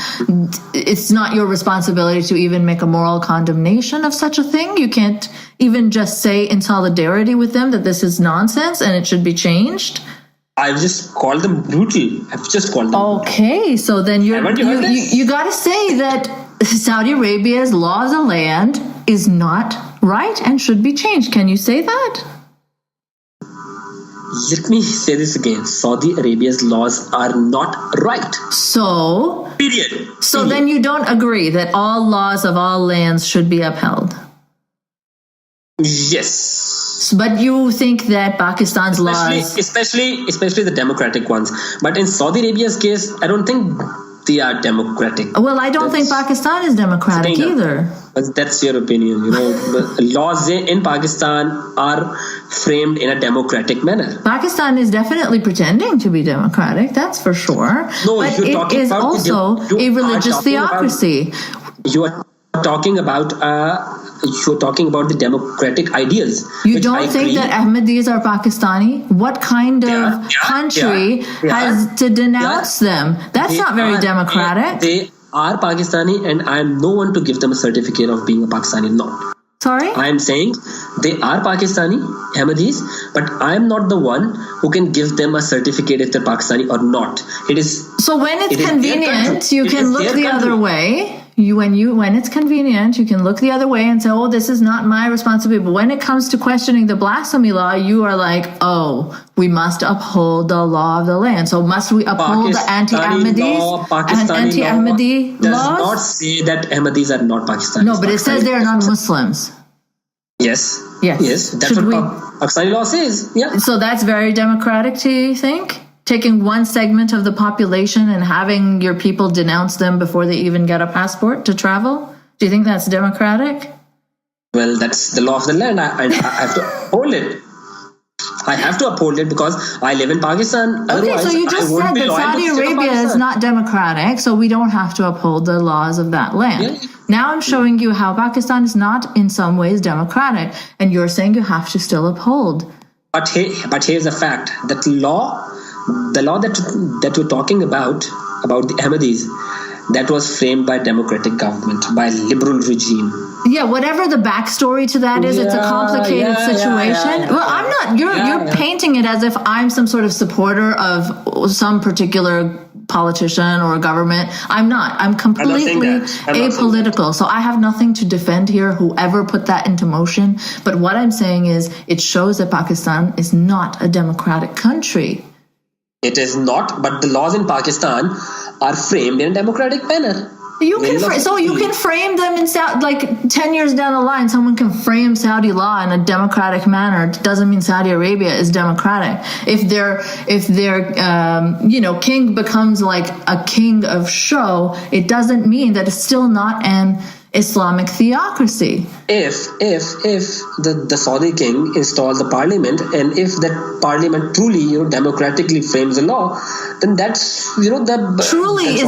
it's not your responsibility to even make a moral condemnation of such a thing? You can't even just say in solidarity with them that this is nonsense and it should be changed? I've just called them brutal. I've just called them Okay, so then you got to say that Saudi Arabia's law of the land is not right and should be changed. Can you say that? Let me say this again. Saudi Arabia's laws are not right. So, Period. So then you don't agree that all laws of all lands should be upheld? Yes. But you think that Pakistan's laws... Especially the democratic ones. But in Saudi Arabia's case, I don't think they are democratic. Well, I don't think Pakistan is democratic either. But that's your opinion. Laws in Pakistan are framed in a democratic manner. Pakistan is definitely pretending to be democratic, that's for sure. No, but it is also a religious theocracy. You are talking about the democratic ideals. You don't think that Ahmadis are Pakistani? What kind of country has to denounce them? That's not very democratic. They are Pakistani, and I am no one to give them a certificate of being a Pakistani. No. Sorry? I am saying they are Pakistani, Ahmadis, but I am not the one who can give them a certificate if they're Pakistani or not. It is. So when it's convenient, you can look the other way. When it's convenient, you can look the other way and say, "Oh, this is not my responsibility." But when it comes to questioning the blasphemy law, you are like, "Oh, we must uphold the law of the land." So must we uphold the anti-Ahmadis and anti-Ahmadi laws? Does not say that Ahmadis are not Pakistanis. No, but it says they are not Muslims. Yes. That's what Pakistani law says. Yeah. So that's very democratic, do you think? Taking one segment of the population and having your people denounce them before they even get a passport to travel? Do you think that's democratic? Well, that's the law of the land. I have to uphold it. I have to uphold it because I live in Pakistan. Okay, so you just said that Saudi Arabia is not democratic, so we don't have to uphold the laws of that land. Yeah. Now I'm showing you how Pakistan is not in some ways democratic, and you're saying you have to still uphold. But here's the fact that the law that you're talking about the Ahmadis, that was framed by democratic government, by liberal regime. Yeah, whatever the backstory to that is, it's a complicated situation. Well, I'm not. You're painting it as if I'm some sort of supporter of some particular politician or government. I'm not. I'm completely apolitical. So I have nothing to defend here, whoever put that into motion. But what I'm saying is it shows that Pakistan is not a democratic country. It is not, but the laws in Pakistan are framed in a democratic manner. You can frame them in like 10 years down the line. Someone can frame Saudi law in a democratic manner. It doesn't mean Saudi Arabia is democratic. If their king becomes like a king of show, it doesn't mean that it's still not an Islamic theocracy. If the Saudi king installs the parliament, and if that parliament truly democratically frames a law, then that's truly is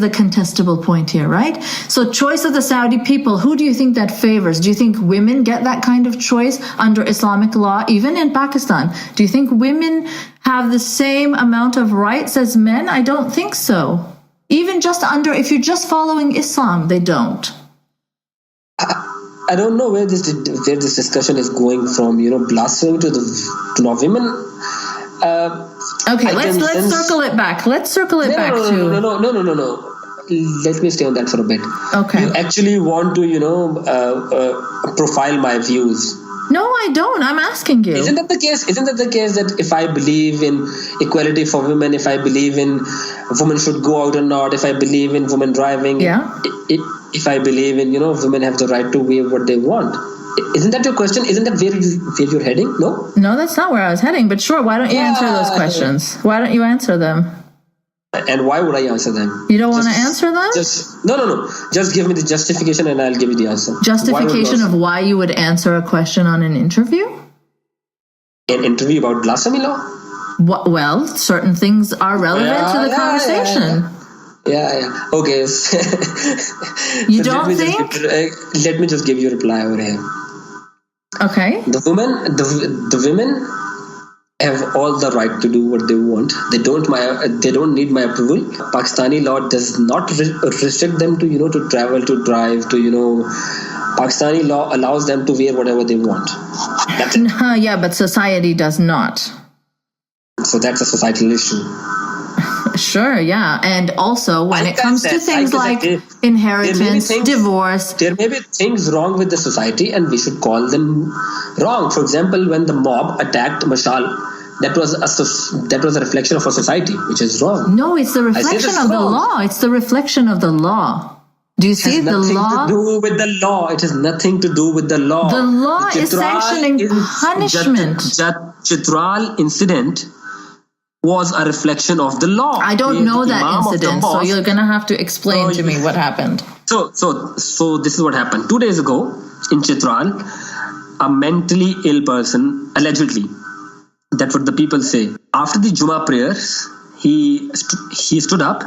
the contestable point here, right? So choice of the Saudi people, who do you think that favors? Do you think women get that kind of choice under Islamic law, even in Pakistan? Do you think women have the same amount of rights as men? I don't think so. Even if you're just following Islam, they don't. I don't know where this discussion is going from. Blasphemy to women. Okay, let's circle it back. Let's circle it back to. No. Let me stay on that for a bit. Okay. You actually want to profile my views. No, I don't. I'm asking you. Isn't that the case? Isn't that the case that if I believe in equality for women, if I believe in women should go out or not, if I believe in women driving, if I believe in women have the right to wear what they want, isn't that your question? Isn't that where you're heading? No, that's not where I was heading. But sure, why don't you answer those questions? Why don't you answer them? And why would I answer them? You don't want to answer them? No. Just give me the justification and I'll give you the answer. Justification of why you would answer a question on an interview? An interview about blasphemy law? Well, certain things are relevant to the conversation. Yeah. Okay. You don't think? Let me just give you a reply over here. Okay. The women have all the right to do what they want. They don't need my approval. Pakistani law does not restrict them to travel, to drive, Pakistani law allows them to wear whatever they want. That's it. Yeah, but society does not. So that's a societal issue. Sure, yeah. And also when it comes to things like inheritance, divorce. There may be things wrong with the society and we should call them wrong. For example, when the mob attacked Mashal, that was a reflection of a society, which is wrong. No, it's the reflection of the law. It's the reflection of the law. Do you see the law? It has nothing to do with the law. It has nothing to do with the law. The law is sanctioning punishment. Chitral incident was a reflection of the law. I don't know that incident, so you're going to have to explain to me what happened. So this is what happened. 2 days ago in Chitral, a mentally ill person, allegedly, that's what the people say. After the Jummah prayers, he stood up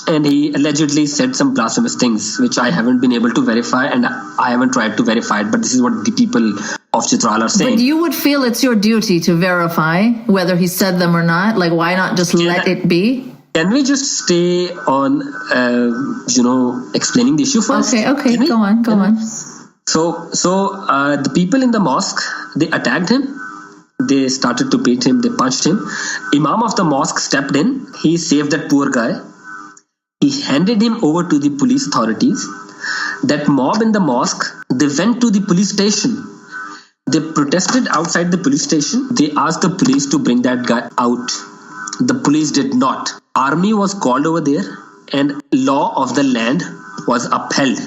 and he allegedly said some blasphemous things, which I haven't been able to verify and I haven't tried to verify it, but this is what the people of Chitral are saying. But you would feel it's your duty to verify whether he said them or not? Like, why not just let it be? Can we just stay on, explaining the issue first? Okay, go on. So the people in the mosque, they attacked him. They started to beat him. They punched him. Imam of the mosque stepped in. He saved that poor guy. He handed him over to the police authorities. That mob in the mosque, they went to the police station. They protested outside the police station. They asked the police to bring that guy out. The police did not. Army was called over there and law of the land was upheld.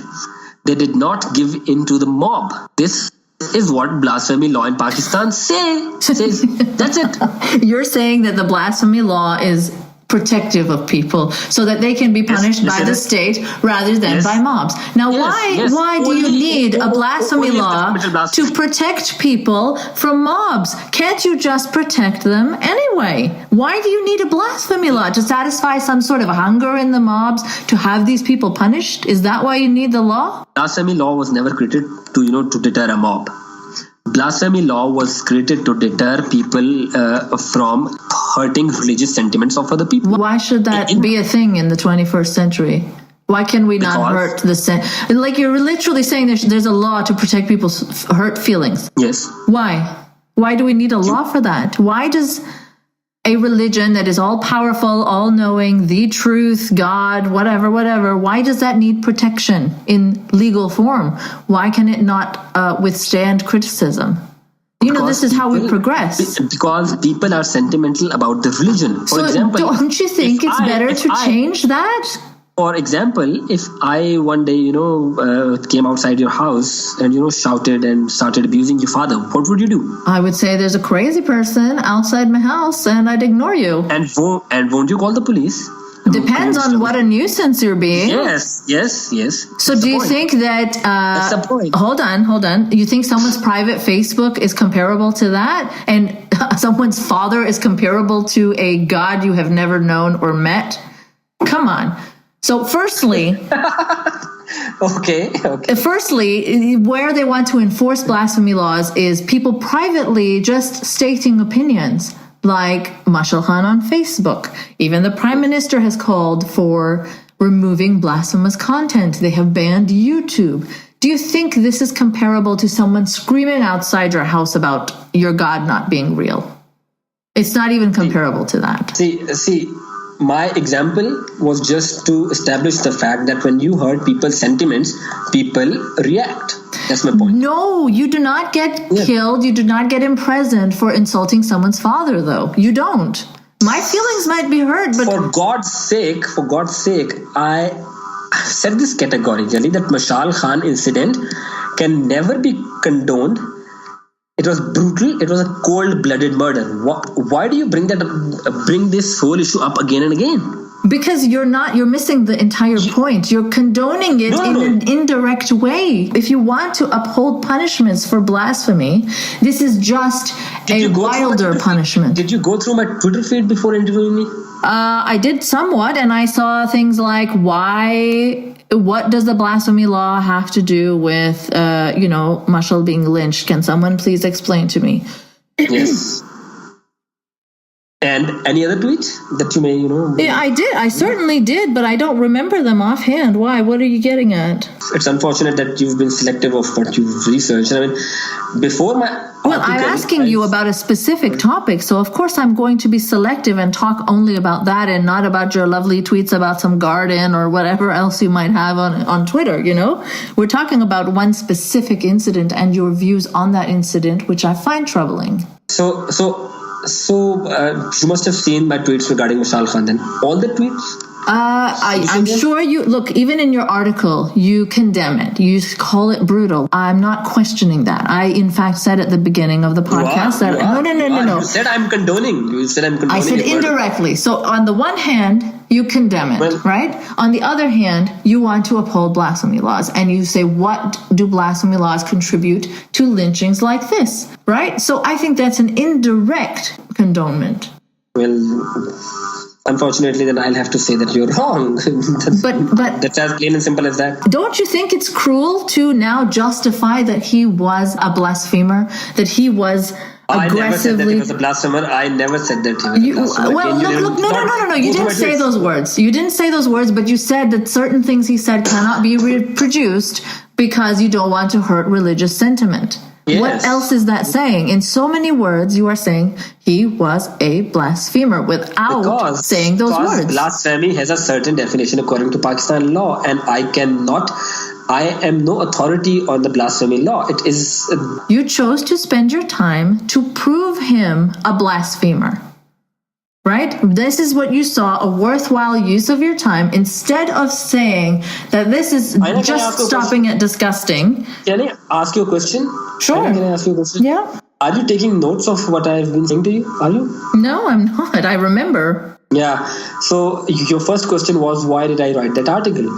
They did not give in to the mob. This is what blasphemy law in Pakistan says. That's it. You're saying that the blasphemy law is protective of people so that they can be punished by the state rather than by mobs. Now, why do you need a blasphemy law to protect people from mobs? Can't you just protect them anyway? Why do you need a blasphemy law? To satisfy some sort of hunger in the mobs, to have these people punished? Is that why you need the law? Blasphemy law was never created to deter a mob. Blasphemy law was created to deter people from hurting religious sentiments of other people. Why should that be a thing in the 21st century? Why can we not hurt the like you're literally saying there's a law to protect people's hurt feelings? Yes. Why? Why do we need a law for that? Why does a religion that is all powerful, all knowing, the truth, God, whatever, why does that need protection in legal form? Why can it not withstand criticism? This is how we progress. Because people are sentimental about the religion. For example, don't you think it's better to change that? For example, if I one day, came outside your house and, shouted and started abusing your father, what would you do? I would say there's a crazy person outside my house and I'd ignore you. And won't you call the police? Depends on what a nuisance you're being. Yes. So do you think that... That's the point. Hold on. You think someone's private Facebook is comparable to that? And someone's father is comparable to a God you have never known or met? Come on. So firstly... Okay. Firstly, where they want to enforce blasphemy laws is people privately just stating opinions, like Mashal Khan on Facebook. Even the Prime Minister has called for removing blasphemous content. They have banned YouTube. Do you think this is comparable to someone screaming outside your house about your God not being real? It's not even comparable to that. See, my example was just to establish the fact that when you hurt people's sentiments, people react. That's my point. No, you do not get killed. You do not get imprisoned for insulting someone's father, though. You don't. My feelings might be hurt, but... For God's sake, I said this categorically, that Mashal Khan incident can never be condoned. It was brutal. It was a cold-blooded murder. Why do you bring this whole issue up again and again? Because you're missing the entire point. You're condoning it in an indirect way. If you want to uphold punishments for blasphemy, this is just a wilder punishment. Did you go through my Twitter feed before interviewing me? I did somewhat, and I saw things like what does the blasphemy law have to do with, Mashal being lynched? Can someone please explain to me? Yes. And any other tweets that you may, Yeah, I did. I certainly did, but I don't remember them offhand. Why? What are you getting at? It's unfortunate that you've been selective of what you've researched. I mean, before Well, I'm asking you about a specific topic, so of course I'm going to be selective and talk only about that and not about your lovely tweets about some garden or whatever else you might have on Twitter, you know? We're talking about one specific incident and your views on that incident, which I find troubling. So you must have seen my tweets regarding Mashal Khan then. All the tweets? I'm sure you look, even in your article, you condemn it. You call it brutal. I'm not questioning that. I, in fact, said at the beginning of the podcast that no. You said I'm condoning. I said indirectly. So on the one hand, you condemn it, right? On the other hand, you want to uphold blasphemy laws, and you say, what do blasphemy laws contribute to lynchings like this, right? So I think that's an indirect condonement. Well, unfortunately, then I'll have to say that you're wrong. But that's as plain and simple as that. Don't you think it's cruel to now justify that he was a blasphemer, that he was aggressively... I never said that he was a blasphemer. I never said that he was a blasphemer. Well, no. You didn't say those words. You didn't say those words, but you said that certain things he said cannot be reproduced because you don't want to hurt religious sentiment. Yes. What else is that saying? In so many words, you are saying he was a blasphemer without saying those words. Blasphemy has a certain definition according to Pakistani law, and I am no authority on the blasphemy law. It is... You chose to spend your time to prove him a blasphemer. Right? This is what you saw, a worthwhile use of your time, instead of saying that this is just stopping at disgusting. Can I ask you a question? Sure. Can I ask you a question? Yeah. Are you taking notes of what I've been saying to you? Are you? No, I'm not. I remember. Yeah. So your first question was, why did I write that article?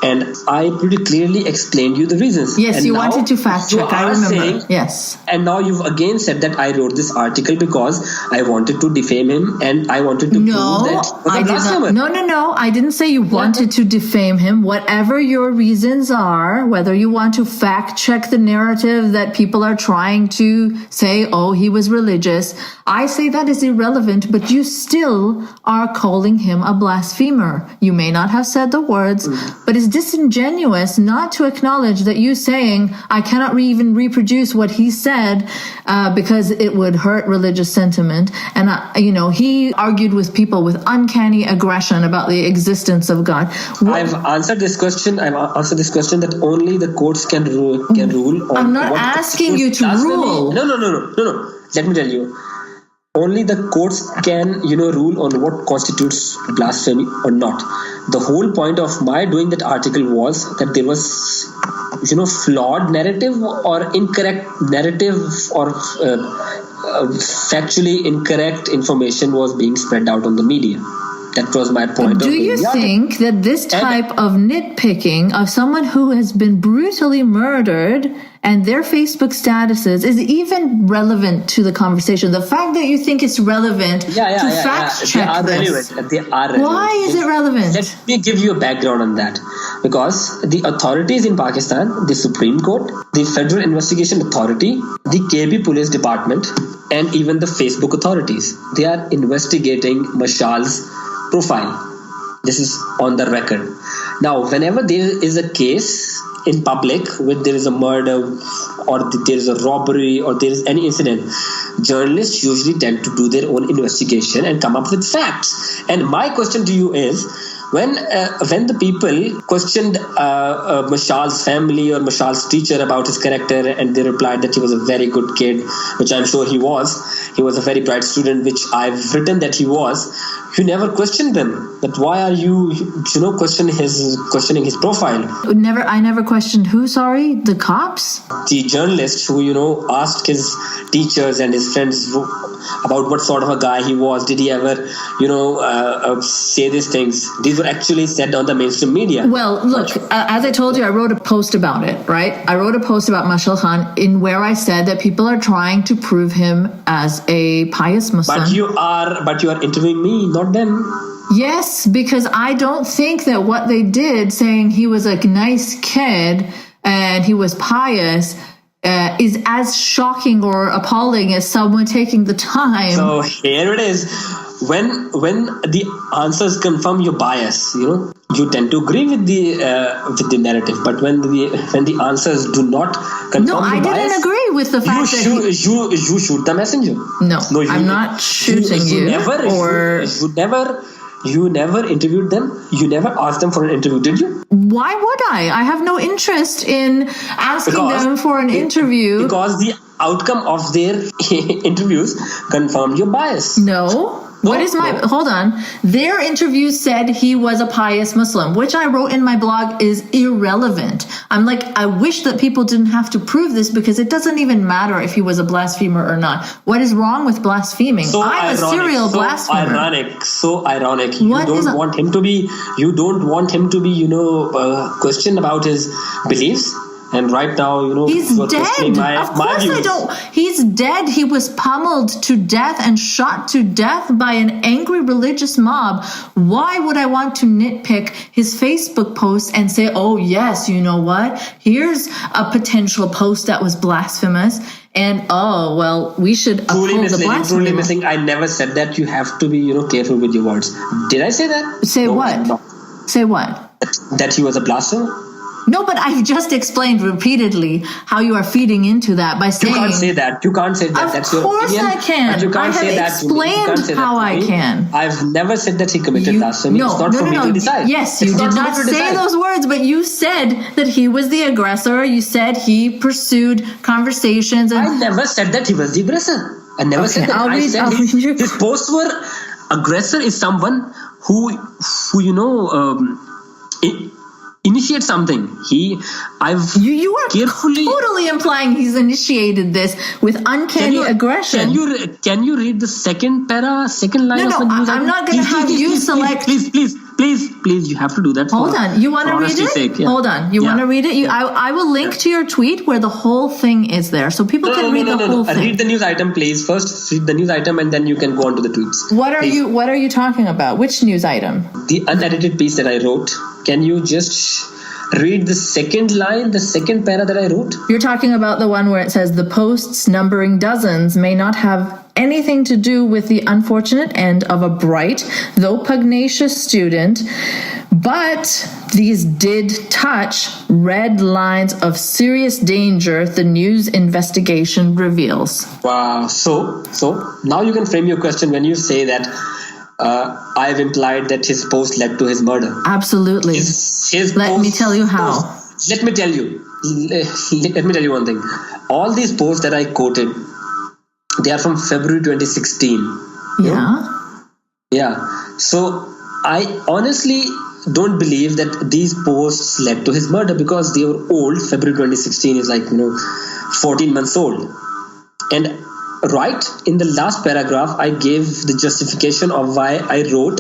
And I pretty clearly explained you the reasons. Yes, and you wanted to fact check. I remember. Yes. And now you've again said that I wrote this article because I wanted to defame him and I wanted to prove that I did not. No. I didn't say you wanted to defame him. Whatever your reasons are, whether you want to fact check the narrative that people are trying to say, oh, he was religious, I say that is irrelevant, but you still are calling him a blasphemer. You may not have said the words, but it's disingenuous not to acknowledge that you saying, I cannot even reproduce what he said because it would hurt religious sentiment. And, he argued with people with uncanny aggression about the existence of God. I've answered this question that only the courts can rule on. I'm not asking you to rule. No. Let me tell you. Only the courts can, rule on what constitutes blasphemy or not. The whole point of my doing that article was that there was, flawed narrative or incorrect narrative or factually incorrect information was being spread out on the media. That was my point. Do you think that this type of nitpicking of someone who has been brutally murdered and their Facebook statuses is even relevant to the conversation? The fact that you think it's relevant to fact check this. They are relevant. Why is it relevant? Let me give you a background on that. Because the authorities in Pakistan, the Supreme Court, the Federal Investigation Authority, the KB Police Department, and even the Facebook authorities, they are investigating Mashal's profile. This is on the record. Now, whenever there is a case in public where there is a murder or there is a robbery or there is any incident, journalists usually tend to do their own investigation and come up with facts. And my question to you is, when the people questioned Mashal's family or Mashal's teacher about his character, and they replied that he was a very good kid, which I'm sure he was a very bright student, which I've written that he was, you never questioned them. But why are you questioning his profile? I never questioned who, sorry? The cops? The journalist who, asked his teachers and his friends about what sort of a guy he was. Did he ever, say these things? These were actually said on the mainstream media. Well, look, as I told you, I wrote a post about it, right? I wrote a post about Mashal Khan in where I said that people are trying to prove him as a pious Muslim. But you are interviewing me, not them. Yes, because I don't think that what they did, saying he was a nice kid and he was pious, is as shocking or appalling as someone taking the time. So here it is. When the answers confirm your bias, you you tend to agree with the narrative, but when the answers do not confirm No, I didn't agree with the fact that you shoot the messenger. No, I'm not shooting you. You never interviewed them. You never asked them for an interview, did you? Why would I? I have no interest in asking them for an interview. Because the outcome of their interviews confirmed your bias. No. Hold on. Their interview said he was a pious Muslim, which I wrote in my blog is irrelevant. I'm like, I wish that people didn't have to prove this because it doesn't even matter if he was a blasphemer or not. What is wrong with blaspheming? I'm a serial blasphemer. So ironic. You don't want him to be, questioned about his beliefs. And right now, he's dead. Of course views. I don't. He's dead. He was pummeled to death and shot to death by an angry religious mob. Why would I want to nitpick his Facebook post and say, oh, yes, you know what? Here's a potential post that was blasphemous. And, oh, well, we should uphold the blasphemy. Truly missing. I never said that. You have to be, careful with your words. Did I say that? Say what? No. Say what? That he was a blasphemer? No, but I've just explained repeatedly how you are feeding into that by saying... You can't say that. That's your opinion. Of course I can. You can't I have explained how I can. I've never said that he committed blasphemy. It's not for me to decide. Yes, you did not say those words, but you said that he was the aggressor. You said he pursued conversations. And I never said that he was the aggressor. I never said that. I said his posts were... Aggressor is someone who initiate something. You are carefully totally implying he's initiated this with uncanny aggression. Can you read the second line of the news? I'm not going to have you select. Please, you have to do that. Hold on. You want to read it? Sake, yeah. Hold on. You want to read it? I will link to your tweet where the whole thing is there, so people can read the whole thing. Read the news item, please. First, read the news item, and then you can go on to the tweets. What are you talking about? Which news item? The unedited piece that I wrote. Can you just read the second line, the second para that I wrote? You're talking about the one where it says the posts numbering dozens may not have anything to do with the unfortunate end of a bright, though pugnacious student, but these did touch red lines of serious danger the news investigation reveals. Wow. So now you can frame your question when you say that I've implied that his post led to his murder. Absolutely. Let me tell you how. Let me tell you one thing. All these posts that I quoted, they are from February 2016. Yeah. So I honestly don't believe that these posts led to his murder because they were old. February 2016 is 14 months old. And right in the last paragraph, I gave the justification of why I wrote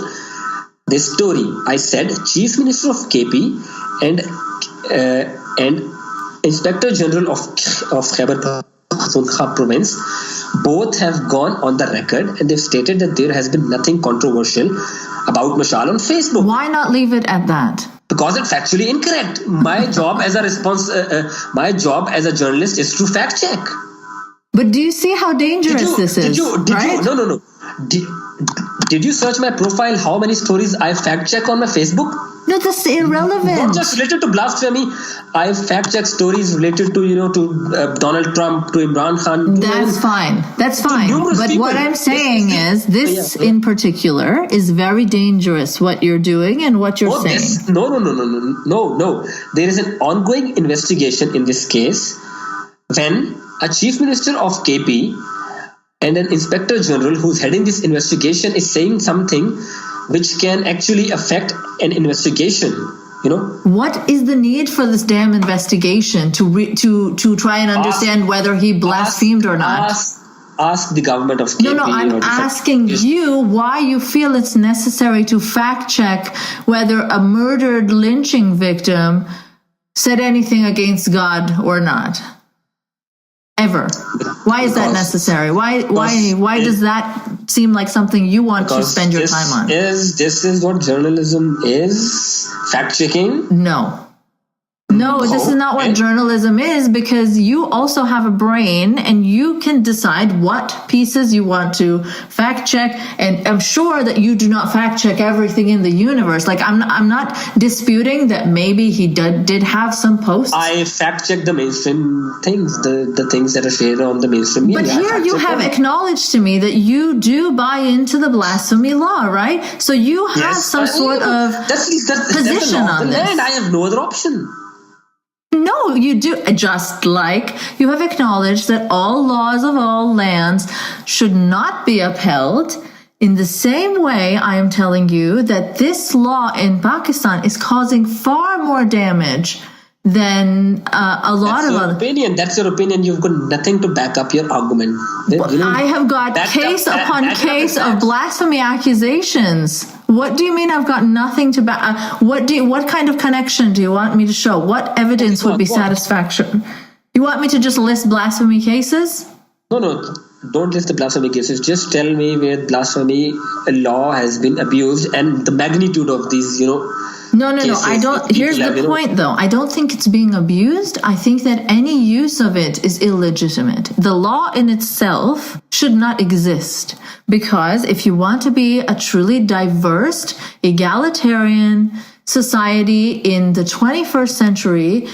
this story. I said Chief Minister of KP and Inspector General of Khyber Pakhtunkhwa Province both have gone on the record and they've stated that there has been nothing controversial about Mashal on Facebook. Why not leave it at that? Because it's factually incorrect. My job as a journalist is to fact check. But do you see how dangerous this is? No. Did you search my profile? How many stories I fact check on my Facebook? No, that's irrelevant. Not just related to blasphemy. I fact check stories related to Donald Trump, to Imran Khan. That's fine. But what I'm saying is this in particular is very dangerous. What you're doing and what you're saying. No. There is an ongoing investigation in this case when a chief minister of KP and an inspector general who's heading this investigation is saying something which can actually affect an investigation. What is the need for this damn investigation to try and understand whether he blasphemed or not? Ask the government of KP. No, I'm asking you why you feel it's necessary to fact check whether a murdered lynching victim said anything against God or not. Ever. Why is that necessary? Why does that seem like something you want to spend your time on? This is what journalism is? Fact checking? No. No, this is not what journalism is, because you also have a brain and you can decide what pieces you want to fact check. And I'm sure that you do not fact check everything in the universe. Like I'm not disputing that maybe he did have some posts. I fact check the mainstream things, the things that are shared on the mainstream media. But here you have acknowledged to me that you do buy into the blasphemy law, right? So you have some sort of position on this. And I have no other option. No, you do. Just like you have acknowledged that all laws of all lands should not be upheld. In the same way, I am telling you that this law in Pakistan is causing far more damage than a lot of other opinion. That's your opinion. You've got nothing to back up your argument. I have got case upon case of blasphemy accusations. What do you mean I've got nothing to back? What kind of connection do you want me to show? What evidence would be satisfactory? You want me to just list blasphemy cases? No. Don't list the blasphemy cases. Just tell me where blasphemy law has been abused and the magnitude of these, No. I don't. Here's the point, though. I don't think it's being abused. I think that any use of it is illegitimate. The law in itself should not exist, because if you want to be a truly diverse, egalitarian society in the 21st century,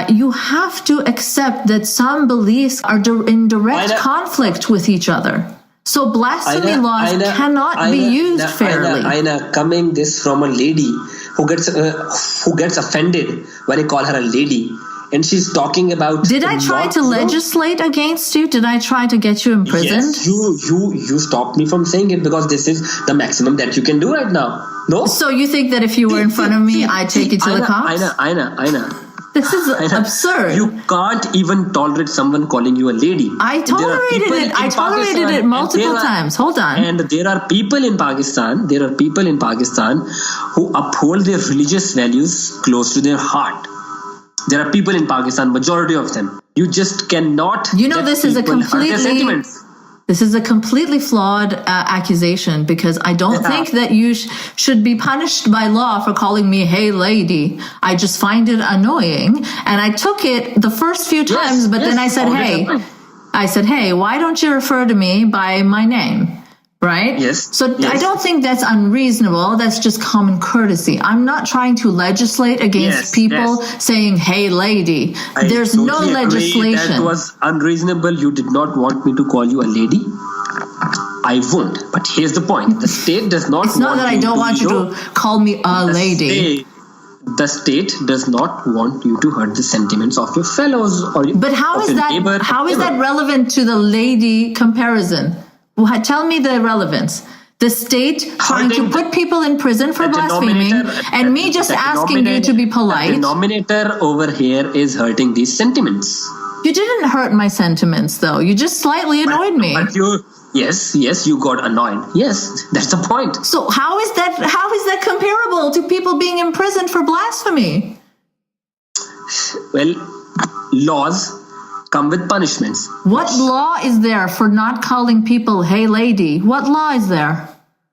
you have to accept that some beliefs are in direct conflict with each other. So blasphemy laws cannot be used fairly. Aina, coming this from a lady who gets offended when I call her a lady, and she's talking about. Did I try to legislate against you? Did I try to get you imprisoned? Yes, you stopped me from saying it, because this is the maximum that you can do right now. No. So you think that if you were in front of me, I'd take it to the cops? Aina. This is absurd. You can't even tolerate someone calling you a lady. I tolerated it. I tolerated it multiple times. Hold on. And there are people in Pakistan. Who uphold their religious values close to their heart. There are people in Pakistan, majority of them. You just cannot. This is a completely flawed accusation, because I don't think that you should be punished by law for calling me "Hey lady." I just find it annoying, and I took it the first few times, but then I said, "Hey, why don't you refer to me by my name?" Right? Yes. So I don't think that's unreasonable. That's just common courtesy. I'm not trying to legislate against people saying, "Hey, lady." There's no legislation. That was unreasonable. You did not want me to call you a lady. I won't. But here's the point: the state does not. It's not that I don't want you to call me a lady. The state does not want you to hurt the sentiments of your fellows But how is that? How is that relevant to the lady comparison? Tell me the relevance. The state trying to put people in prison for blaspheming, and me just asking you to be polite. The denominator over here is hurting these sentiments. You didn't hurt my sentiments, though. You just slightly annoyed me. But yes, you got annoyed. Yes, that's the point. So how is that comparable to people being imprisoned for blasphemy? Well, laws come with punishments. What law is there for not calling people "Hey lady"? What law is there?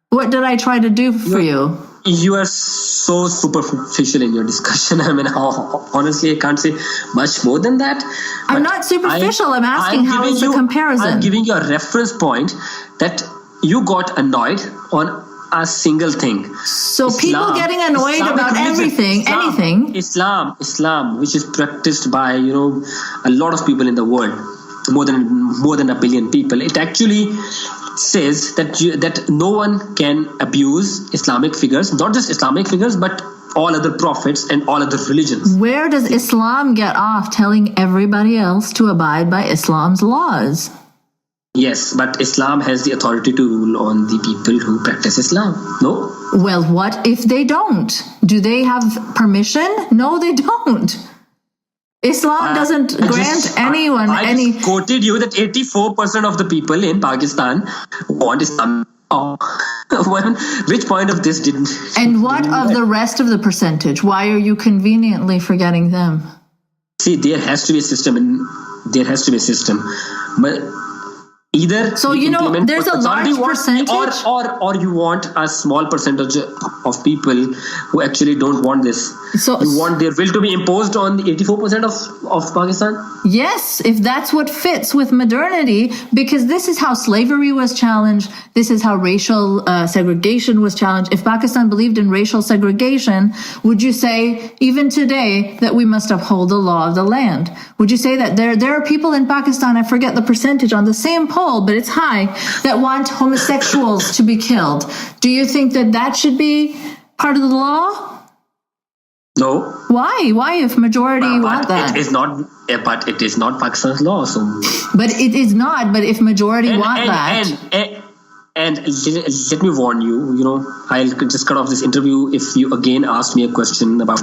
What did I try to do for you? You are so superficial in your discussion. I mean, honestly, I can't say much more than that. I'm not superficial. I'm asking how is the comparison? I'm giving you a reference point that you got annoyed on a single thing. So people getting annoyed about anything. Islam, which is practiced by a lot of people in the world, more than a billion people. It actually says that no one can abuse Islamic figures, not just Islamic figures, but all other prophets and all other religions. Where does Islam get off telling everybody else to abide by Islam's laws? Yes, but Islam has the authority to rule on the people who practice Islam. No? Well, what if they don't? Do they have permission? No, they don't. Islam doesn't grant anyone any... I just quoted you that 84% of the people in Pakistan want Islam. Which point of this didn't... And what of the rest of the percentage? Why are you conveniently forgetting them? See, there has to be a system. But Either So, we implement there's what a large majority wants, percentage. or you want a small percentage of people who actually don't want this. So You want their will to be imposed on the 84% of Pakistan? yes, if that's what fits with modernity, because this is how slavery was challenged. This is how racial segregation was challenged. If Pakistan believed in racial segregation, would you say even today that we must uphold the law of the land? Would you say that there are people in Pakistan, I forget the percentage on the same poll, but it's high, that want homosexuals to be killed? Do you think that that should be part of the law? No. Why? Why, if majority want that? It is not. But it is not Pakistan's law. So. But it is not. But if majority want that. And let me warn you, I'll just cut off this interview if you again ask me a question about,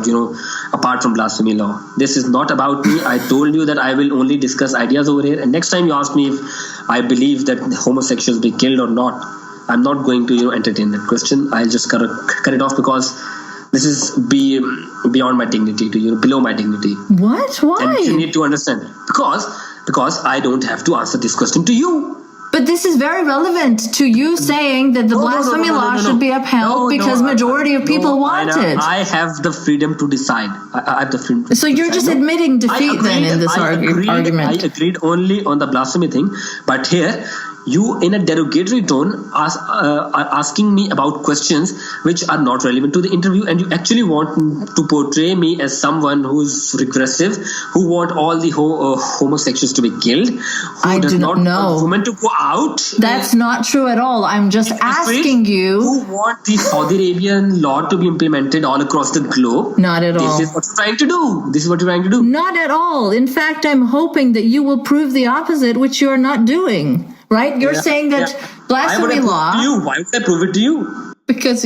apart from blasphemy law. This is not about me. I told you that I will only discuss ideas over here. And next time you ask me if I believe that homosexuals be killed or not, I'm not going to, entertain that question. I'll just cut it off because this is beyond my dignity, below my dignity. What? Why? And you need to understand. Because I don't have to answer this question to you. But this is very relevant to you saying that the blasphemy law should be upheld because majority of people want it. I have the freedom to decide. I have the freedom to So you're decide. just admitting defeat then in this argument. I agreed only on the blasphemy thing. But here, you in a derogatory tone are asking me about questions which are not relevant to the interview, and you actually want to portray me as someone who's regressive, who want all the homosexuals to be killed, who does not want women to go out. That's not true at all. I'm just asking you. Who want the Saudi Arabian law to be implemented all across the globe? Not at all. This is what you're trying to do. This is what you're trying to do. Not at all. In fact, I'm hoping that you will prove the opposite, which you are not doing. Right? You're saying that blasphemy law. Why would I prove it to you? Because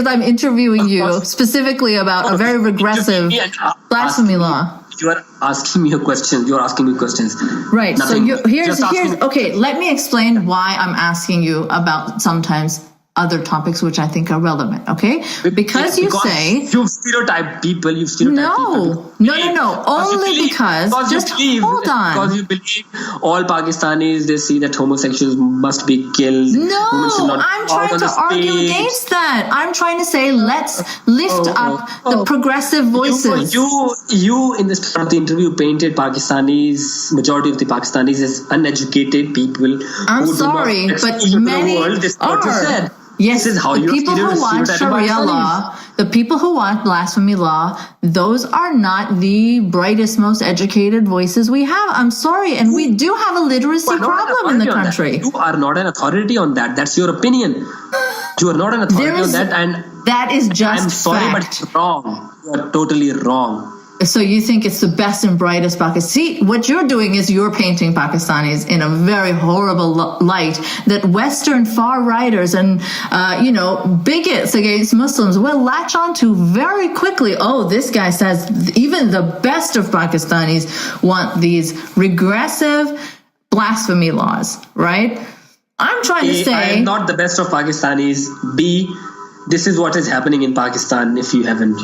I'm interviewing you specifically about a very regressive blasphemy law. You are asking me a question. You are asking me questions. Right. Nothing. So here's okay. Let me explain why I'm asking you about sometimes other topics which I think are relevant, okay? Because you say you've stereotyped people. No. Only because just hold on. Because you believe all Pakistanis, they see that homosexuals must be killed. No, I'm trying to argue against that. I'm trying to say let's lift up the progressive voices. You in the start of the interview painted majority of the Pakistanis as uneducated people. I'm sorry, but many are. This is what you said. Yes, this is how the people who want Sharia law, the people who want blasphemy law, those are not the brightest, most educated voices we have. I'm sorry, and we do have a literacy problem in the country. You are not an authority on that. That's your opinion. You are not an authority on that, and that is just I'm sorry, fact. but it's wrong. You are totally wrong. So you think it's the best and brightest Pakistan? See, what you're doing is you're painting Pakistanis in a very horrible light that Western far-righters and, bigots against Muslims will latch onto very quickly. Oh, this guy says even the best of Pakistanis want these regressive blasphemy laws, right? I'm trying to say... I am not the best of Pakistanis. B, this is what is happening in Pakistan if you haven't,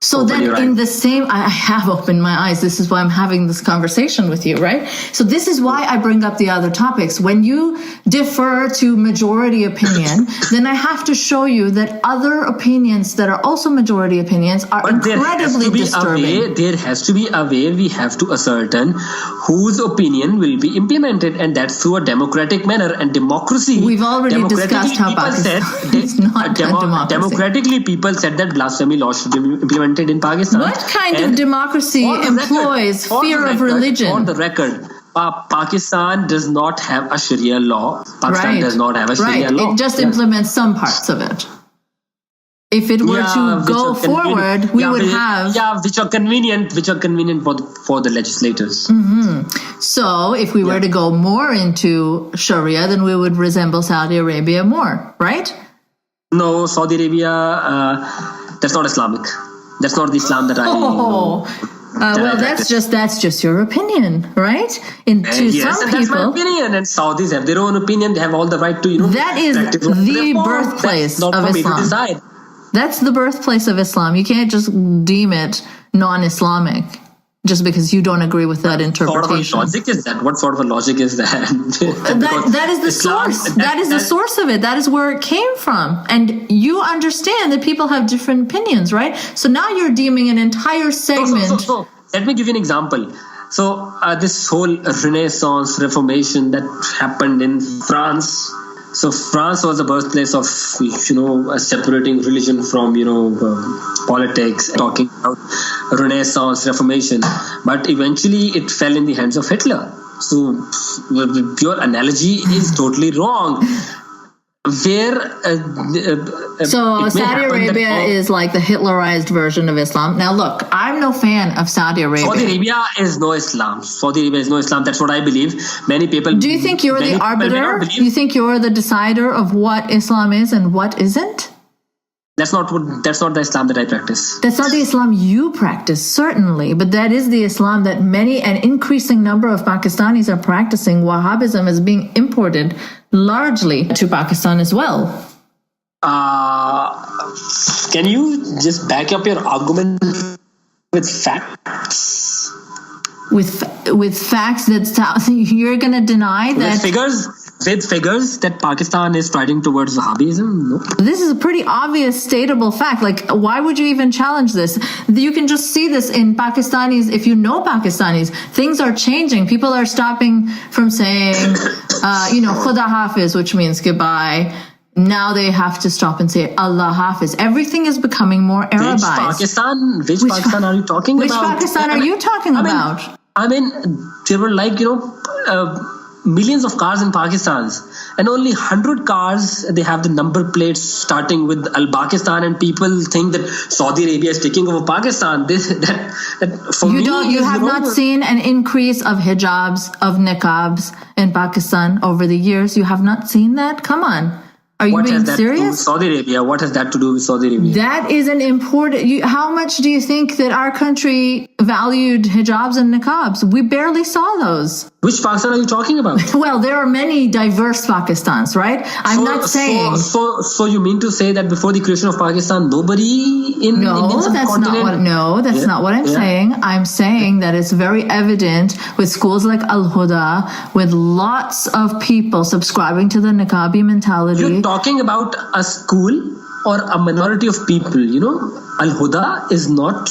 So then in the same, I have opened my eyes. This is why I'm having this conversation with you, right? So this is why I bring up the other topics. When you defer to majority opinion, then I have to show you that other opinions that are also majority opinions are incredibly disturbing. There has to be a way we have to ascertain whose opinion will be implemented, and that's through a democratic manner. And democracy. We've already discussed how Pakistan is not a democracy. Democratically, people said that blasphemy law should be implemented in Pakistan. What kind of democracy employs fear of religion? On the record, Pakistan does not have a Sharia law. Pakistan does not have a Sharia law. It just implements some parts of it. If it were to go forward, we would have... Yeah, which are convenient for the legislators. Mm-hmm. So if we were to go more into Sharia, then we would resemble Saudi Arabia more, right? No, Saudi Arabia, that's not Islamic. That's not the Islam that I... that's just your opinion, right? That's my opinion. And Saudis have their own opinion. They have all the right to, that is the birthplace of Islam. That's the birthplace of Islam. You can't just deem it non-Islamic. just because you don't agree with that interpretation. What sort of a logic is that? What sort of a logic is that? that is the source. That is the source of it. That is where it came from. And you understand that people have different opinions, right? So now you're deeming an entire segment. So let me give you an example. So this whole Renaissance, Reformation that happened in France. So France was the birthplace of, separating religion from, politics, talking about Renaissance, Reformation. But eventually it fell in the hands of Hitler. So your analogy is totally wrong. So Saudi Arabia is like the Hitlerized version of Islam. Now look, I'm no fan of Saudi Arabia. Saudi Arabia is no Islam. That's what I believe. Many people. Do you think you're the arbiter? Do you think you're the decider of what Islam is and what isn't? That's not the Islam that I practice. That's not the Islam you practice, certainly, but that is the Islam that an increasing number of Pakistanis are practicing. Wahhabism is being imported largely to Pakistan as well. Can you just back up your argument with facts? With facts that you're going to deny that with figures that Pakistan is striding towards Wahhabism? No. This is a pretty obvious, stateable fact. Like, why would you even challenge this? You can just see this in Pakistanis. If you know Pakistanis, things are changing. People are stopping from saying, Khuda Hafiz, which means goodbye. Now they have to stop and say Allah Hafiz. Everything is becoming more Arabized. Which Pakistan are you talking about? Which Pakistan are you talking about? There were millions of cars in Pakistan, and only 100 cars, they have the number plates starting with Al-Pakistan, and people think that Saudi Arabia is taking over Pakistan. You have not seen an increase of hijabs, of niqabs in Pakistan over the years. You have not seen that? Come on. Are you being serious? Saudi Arabia. What has that to do with Saudi Arabia? That is an important. How much do you think that our country valued hijabs and niqabs? We barely saw those. Which Pakistan are you talking about? Well, there are many diverse Pakistans, right? I'm not saying. So you mean to say that before the creation of Pakistan, nobody in the Indian subcontinent? That's not what I'm saying. I'm saying that it's very evident with schools like Al-Huda, with lots of people subscribing to the niqabi mentality. You're talking about a school or a minority of people, Al-Huda is not,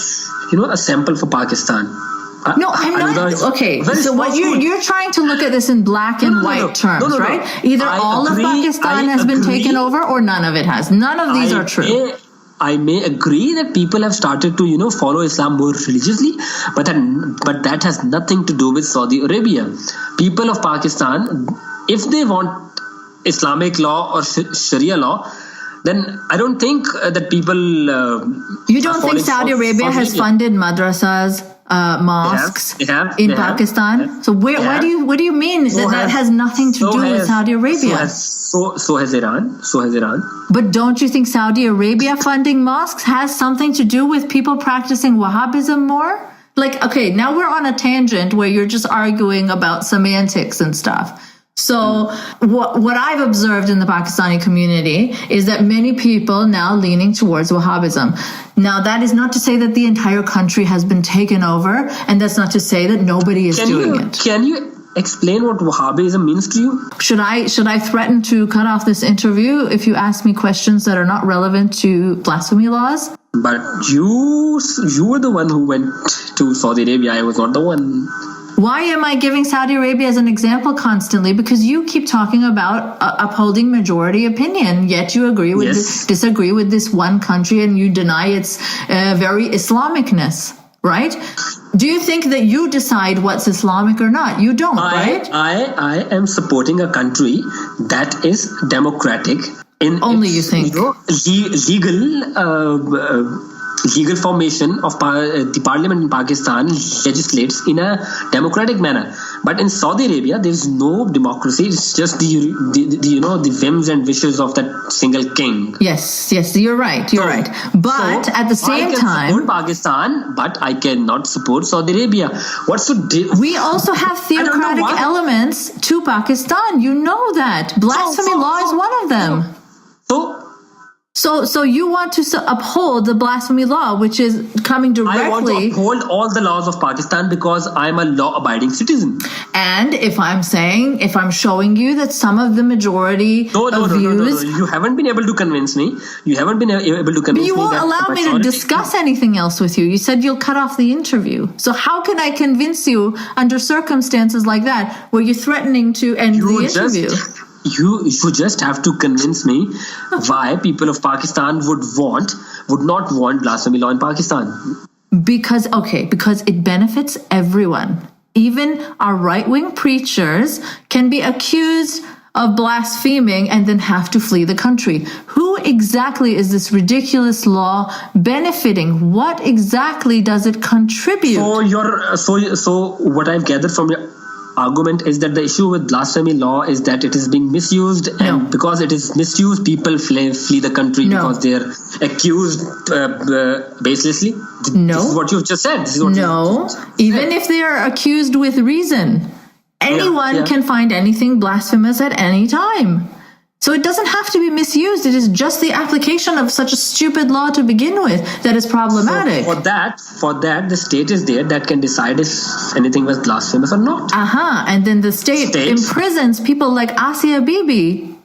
a sample for Pakistan. No, I'm not. Okay, so what you're trying to look at this in black and white terms, right? Either all of Pakistan has been taken over or none of it has. None of these are true. I may agree that people have started to, follow Islam more religiously, but that has nothing to do with Saudi Arabia. People of Pakistan, if they want Islamic law or Sharia law, then I don't think that people. You don't think Saudi Arabia has funded madrasas, mosques in Pakistan? So what do you mean that has nothing to do with Saudi Arabia? So has Iran. But don't you think Saudi Arabia funding mosques has something to do with people practicing Wahhabism more? Now we're on a tangent where you're just arguing about semantics and stuff. So what I've observed in the Pakistani community is that many people now leaning towards Wahhabism. Now, that is not to say that the entire country has been taken over, and that's not to say that nobody is doing it. Can you explain what Wahhabism means to you? Should I threaten to cut off this interview if you ask me questions that are not relevant to blasphemy laws? But you were the one who went to Saudi Arabia. I was not the one. Why am I giving Saudi Arabia as an example constantly? Because you keep talking about upholding majority opinion, yet you disagree with this one country, and you deny its very Islamicness, right? Do you think that you decide what's Islamic or not? You don't, right? I am supporting a country that is democratic. Only you think. Legal formation of the parliament in Pakistan legislates in a democratic manner, but in Saudi Arabia there is no democracy. It's just the whims and wishes of that single king. Yes, you're right. But at the same time, I can support Pakistan, but I cannot support Saudi Arabia. We also have theocratic elements to Pakistan. You know that blasphemy law is one of them. So you want to uphold the blasphemy law, which is coming directly. I want to uphold all the laws of Pakistan because I'm a law-abiding citizen. And if I'm showing you that some of the majority views... No. You haven't been able to convince me. You haven't been able to convince me. But you won't allow me to discuss anything else with you. You said you'll cut off the interview. So how can I convince you under circumstances like that where you're threatening to end the interview? You just have to convince me why people of Pakistan would not want blasphemy law in Pakistan. Because it benefits everyone. Even our right-wing preachers can be accused of blaspheming and then have to flee the country. Who exactly is this ridiculous law benefiting? What exactly does it contribute? So what I've gathered from your argument is that the issue with blasphemy law is that it is being misused, and because it is misused, people flee the country because they're accused baselessly. No. This is what you've just said. Even if they are accused with reason, anyone can find anything blasphemous at any time. So it doesn't have to be misused. It is just the application of such a stupid law to begin with that is problematic. So for that, the state is there that can decide if anything was blasphemous or not. And then the state imprisons people like Asia Bibi,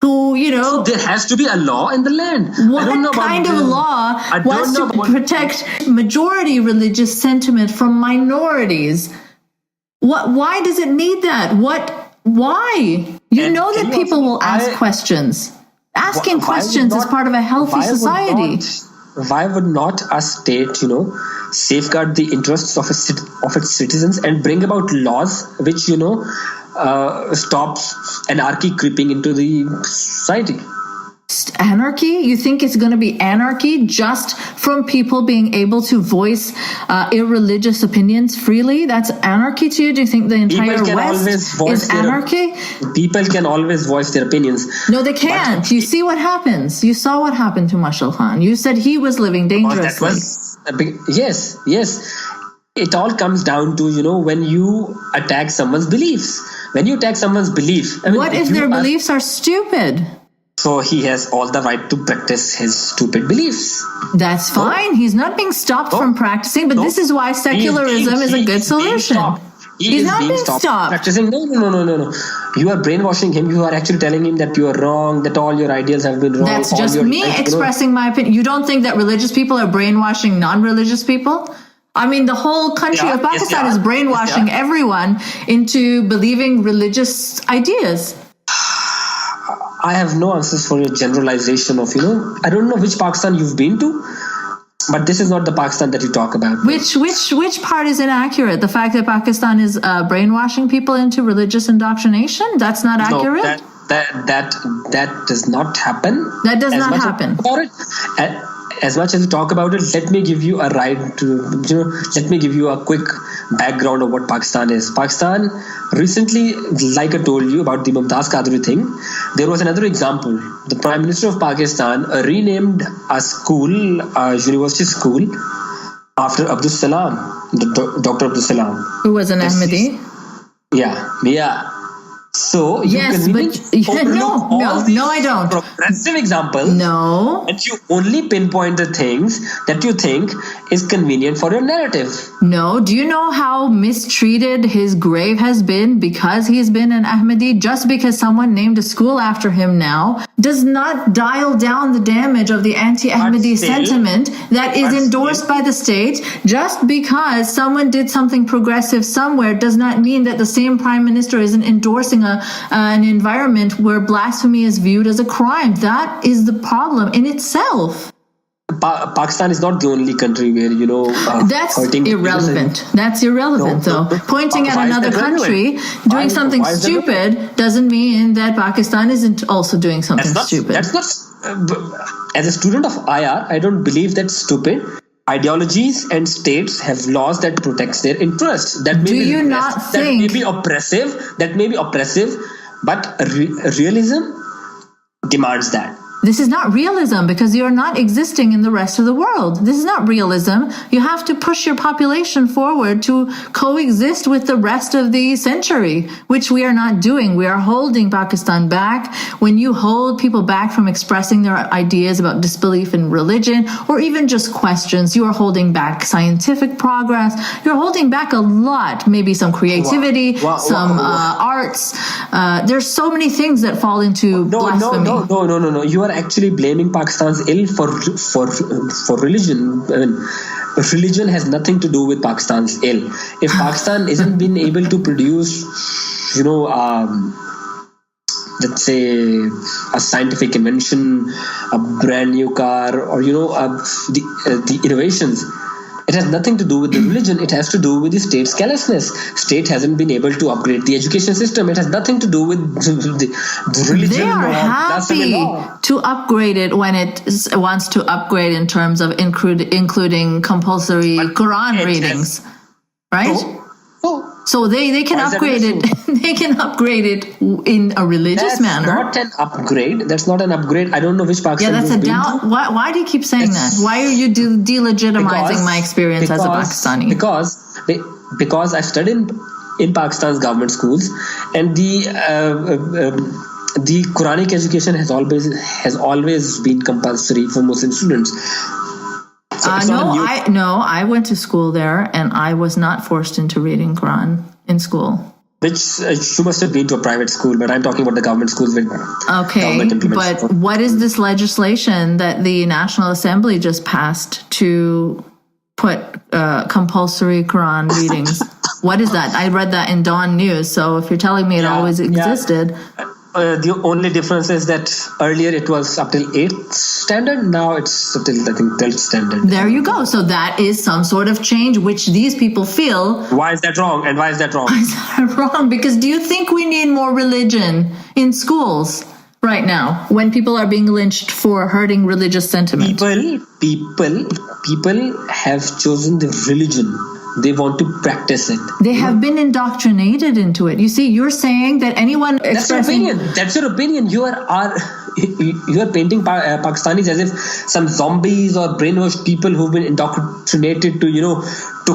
who, So there has to be a law in the land. What kind of law wants to protect majority religious sentiment from minorities? Why does it need that? Why? You know that people will ask questions. Asking questions is part of a healthy society. Why would not a state, safeguard the interests of its citizens and bring about laws which, stops anarchy creeping into the society? Anarchy? You think it's going to be anarchy just from people being able to voice irreligious opinions freely? That's anarchy to you? Do you think the entire West is anarchy? People can always voice their opinions. No, they can't. You see what happens. You saw what happened to Mashal Khan. You said he was living dangerously. Yes. It all comes down to, when you attack someone's beliefs. When you attack someone's belief. What if their beliefs are stupid? So he has all the right to practice his stupid beliefs. That's fine. He's not being stopped from practicing, but this is why secularism is a good solution. He's not being stopped. Practicing. No. You are brainwashing him. You are actually telling him that you are wrong, that all your ideals have been wrong. That's just me expressing my opinion. You don't think that religious people are brainwashing non-religious people? I mean, the whole country of Pakistan is brainwashing everyone into believing religious ideas. I have no answers for your generalization of, I don't know which Pakistan you've been to, but this is not the Pakistan that you talk about. Which part is inaccurate? The fact that Pakistan is brainwashing people into religious indoctrination? That's not accurate? No, that does not happen. That does not happen. About it. As much as we talk about it, let me give you let me give you a quick background of what Pakistan is. Pakistan, recently, like I told you about the Mumtaz Qadri thing, there was another example. The Prime Minister of Pakistan renamed a school, a university school, after Abdul Salam, Dr. Abdul Salam. Who was an Ahmadi? Yeah. So you no, I don't. Progressive example. No. And you only pinpoint the things that you think is convenient for your narrative. No. Do you know how mistreated his grave has been because he's been an Ahmadi? Just because someone named a school after him now does not dial down the damage of the anti-Ahmadi sentiment that is endorsed by the state. Just because someone did something progressive somewhere does not mean that the same prime minister isn't endorsing an environment where blasphemy is viewed as a crime. That is the problem in itself. Pakistan is not the only country where, that's irrelevant. That's irrelevant, though. Pointing at another country doing something stupid doesn't mean that Pakistan isn't also doing something stupid. That's not. As a student of IR, I don't believe that's stupid. Ideologies and states have laws that protects their interests. That may be oppressive, but realism demands that. This is not realism because you're not existing in the rest of the world. This is not realism. You have to push your population forward to coexist with the rest of the century, which we are not doing. We are holding Pakistan back. When you hold people back from expressing their ideas about disbelief in religion or even just questions, you are holding back scientific progress. You're holding back a lot, maybe some creativity, some arts. There's so many things that fall into blasphemy. No. You are actually blaming Pakistan's ill for religion. I mean, religion has nothing to do with Pakistan's ill. If Pakistan isn't been able to produce, let's say a scientific invention, a brand new car, or the innovations, it has nothing to do with the religion. It has to do with the state's carelessness. State hasn't been able to upgrade the education system. It has nothing to do with the religion. They are happy to upgrade it when it wants to upgrade in terms of including compulsory Quran readings, right? So they can upgrade it. They can upgrade it in a religious manner. That's not an upgrade. That's not an upgrade. I don't know which Pakistan. Yeah, that's a down. Why do you keep saying that? Why are you delegitimizing my experience as a Pakistani? Because I studied in Pakistan's government schools, and the Quranic education has always been compulsory for Muslim students. I went to school there, and I was not forced into reading Quran in school. Which you must have been to a private school, but I'm talking about the government schools. But what is this legislation that the National Assembly just passed to put compulsory Quran readings? What is that? I read that in Dawn News, so if you're telling me it always existed... the only difference is that earlier it was up till 8th standard. Now it's up till, I think, 12th standard. There you go. So that is some sort of change, which these people feel. Why is that wrong? And why is that wrong? Why is that wrong? Because do you think we need more religion in schools right now when people are being lynched for hurting religious sentiment? People have chosen the religion. They want to practice it. They have been indoctrinated into it. You see, you're saying that anyone expressing... That's your opinion. You are painting Pakistanis as if some zombies or brainwashed people who've been indoctrinated to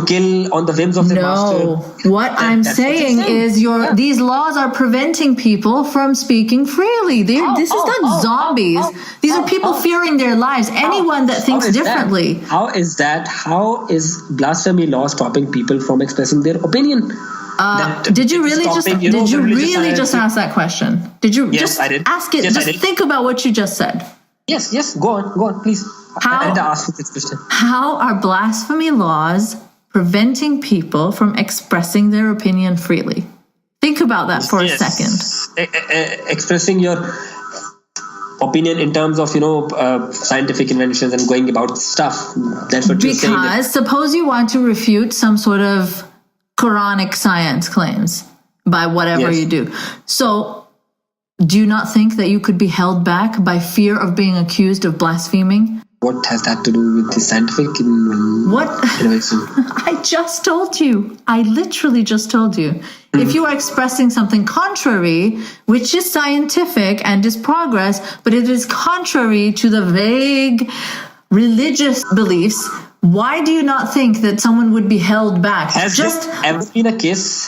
kill on the whims of their master. No, what I'm saying is these laws are preventing people from speaking freely. This is not zombies. These are people fearing their lives. Anyone that thinks differently. How is that? How is blasphemy law stopping people from expressing their opinion? Did you really just ask that question? Did you just I did. ask it? Yes, just think about what you just said. Yes. Go on, please. I had to ask you this question. How are blasphemy laws preventing people from expressing their opinion freely? Think about that for a second. Expressing your opinion in terms of scientific inventions and going about stuff. That's what you're saying. Because suppose you want to refute some sort of Quranic science claims by whatever you do. So do you not think that you could be held back by fear of being accused of blaspheming? What has that to do with the scientific innovation? I just told you. I literally just told you. If you are expressing something contrary, which is scientific and is progress, but it is contrary to the vague religious beliefs, why do you not think that someone would be held back? Has there ever been a case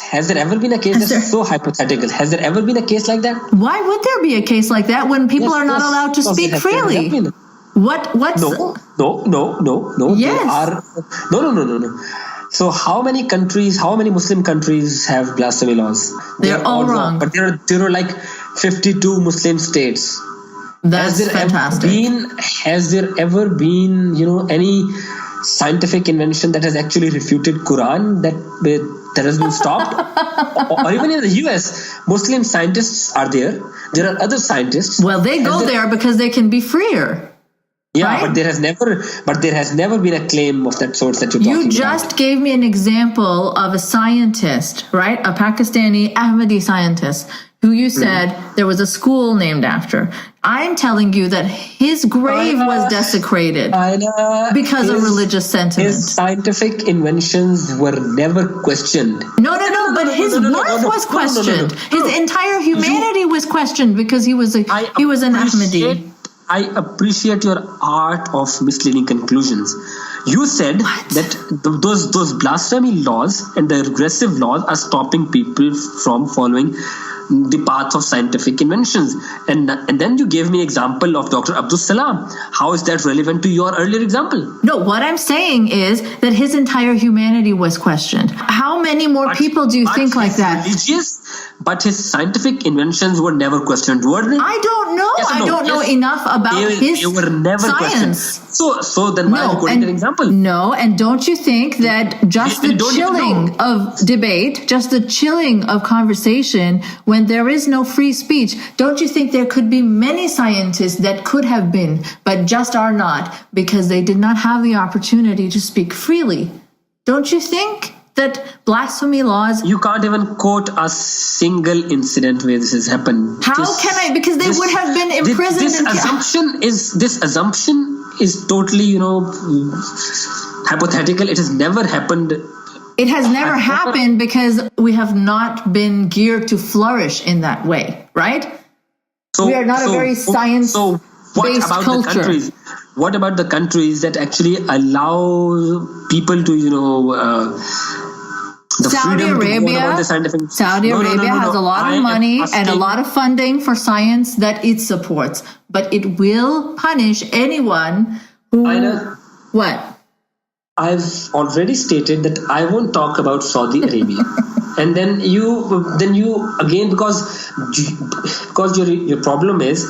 that's so hypothetical? Has there ever been a case like that? Why would there be a case like that when people are not allowed to speak freely? What's No. Yes. No. So how many Muslim countries have blasphemy laws? They're all wrong. But there are like 52 Muslim states. That's fantastic. Has there ever been, any scientific invention that has actually refuted Quran that has been stopped? or even in the US, Muslim scientists are there. There are other scientists. Well, they go there because they can be freer. Yeah, right? but there has never been a claim of that sort that you're talking about. You just gave me an example of a scientist, right? A Pakistani Ahmadi scientist who you said there was a school named after. I'm telling you that his grave was desecrated because of religious sentiment. His scientific inventions were never questioned. No, but his worth was questioned. His entire humanity was questioned because he was an Ahmadi. I appreciate your art of misleading conclusions. You said that those blasphemy laws and the regressive laws are stopping people from following the path of scientific inventions, and then you gave me an example of Dr. Abdul Salam. How is that relevant to your earlier example? No, what I'm saying is that his entire humanity was questioned. How many more people do you think like that? But his scientific inventions were never questioned, were they? I don't know. Yes or no? I don't know enough about his they were never science. Questioned. So then why are you quoting an example? No, and don't you think that just the chilling of debate, just the chilling of conversation, when there is no free speech, don't you think there could be many scientists that could have been, but just are not, because they did not have the opportunity to speak freely? Don't you think that blasphemy laws... You can't even quote a single incident where this has happened. How can I? Because they would have been imprisoned. This assumption is totally, hypothetical. It has never happened. It has never happened because we have not been geared to flourish in that way, right? We are not a very science-based culture. What about the countries that actually allow people to, Saudi Arabia has a lot of money and a lot of funding for science that it supports, but it will punish anyone who... What? I've already stated that I won't talk about Saudi Arabia. And then you again, because your problem is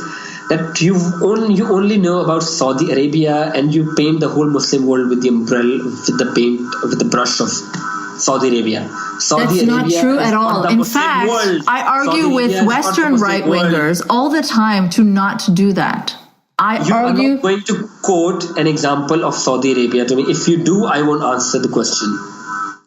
that you only know about Saudi Arabia, and you paint the whole Muslim world with the umbrella, with the brush of Saudi Arabia. That's not true at all. In fact, I argue with Western right-wingers all the time to not do that. You are not going to quote an example of Saudi Arabia to me. If you do, I won't answer the question.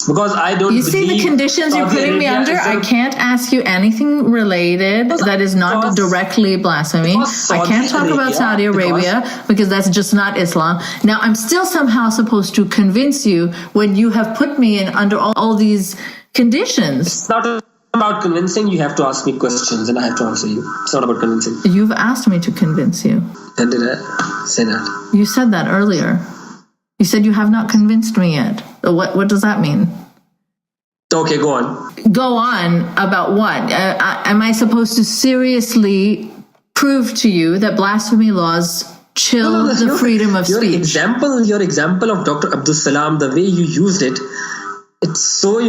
Because I don't. You see the conditions you're putting me under? I can't ask you anything related that is not directly blasphemy. I can't talk about Saudi Arabia because that's just not Islam. Now, I'm still somehow supposed to convince you when you have put me in under all these conditions. It's not about convincing. You have to ask me questions and I have to answer you. It's not about convincing. You've asked me to convince you. When did I say that? You said that earlier. You said you have not convinced me yet. What does that mean? Okay, go on. Go on about what? Am I supposed to seriously prove to you that blasphemy laws chill the freedom of speech? Your example of Dr. Abdul Salam, the way you used it, it's so,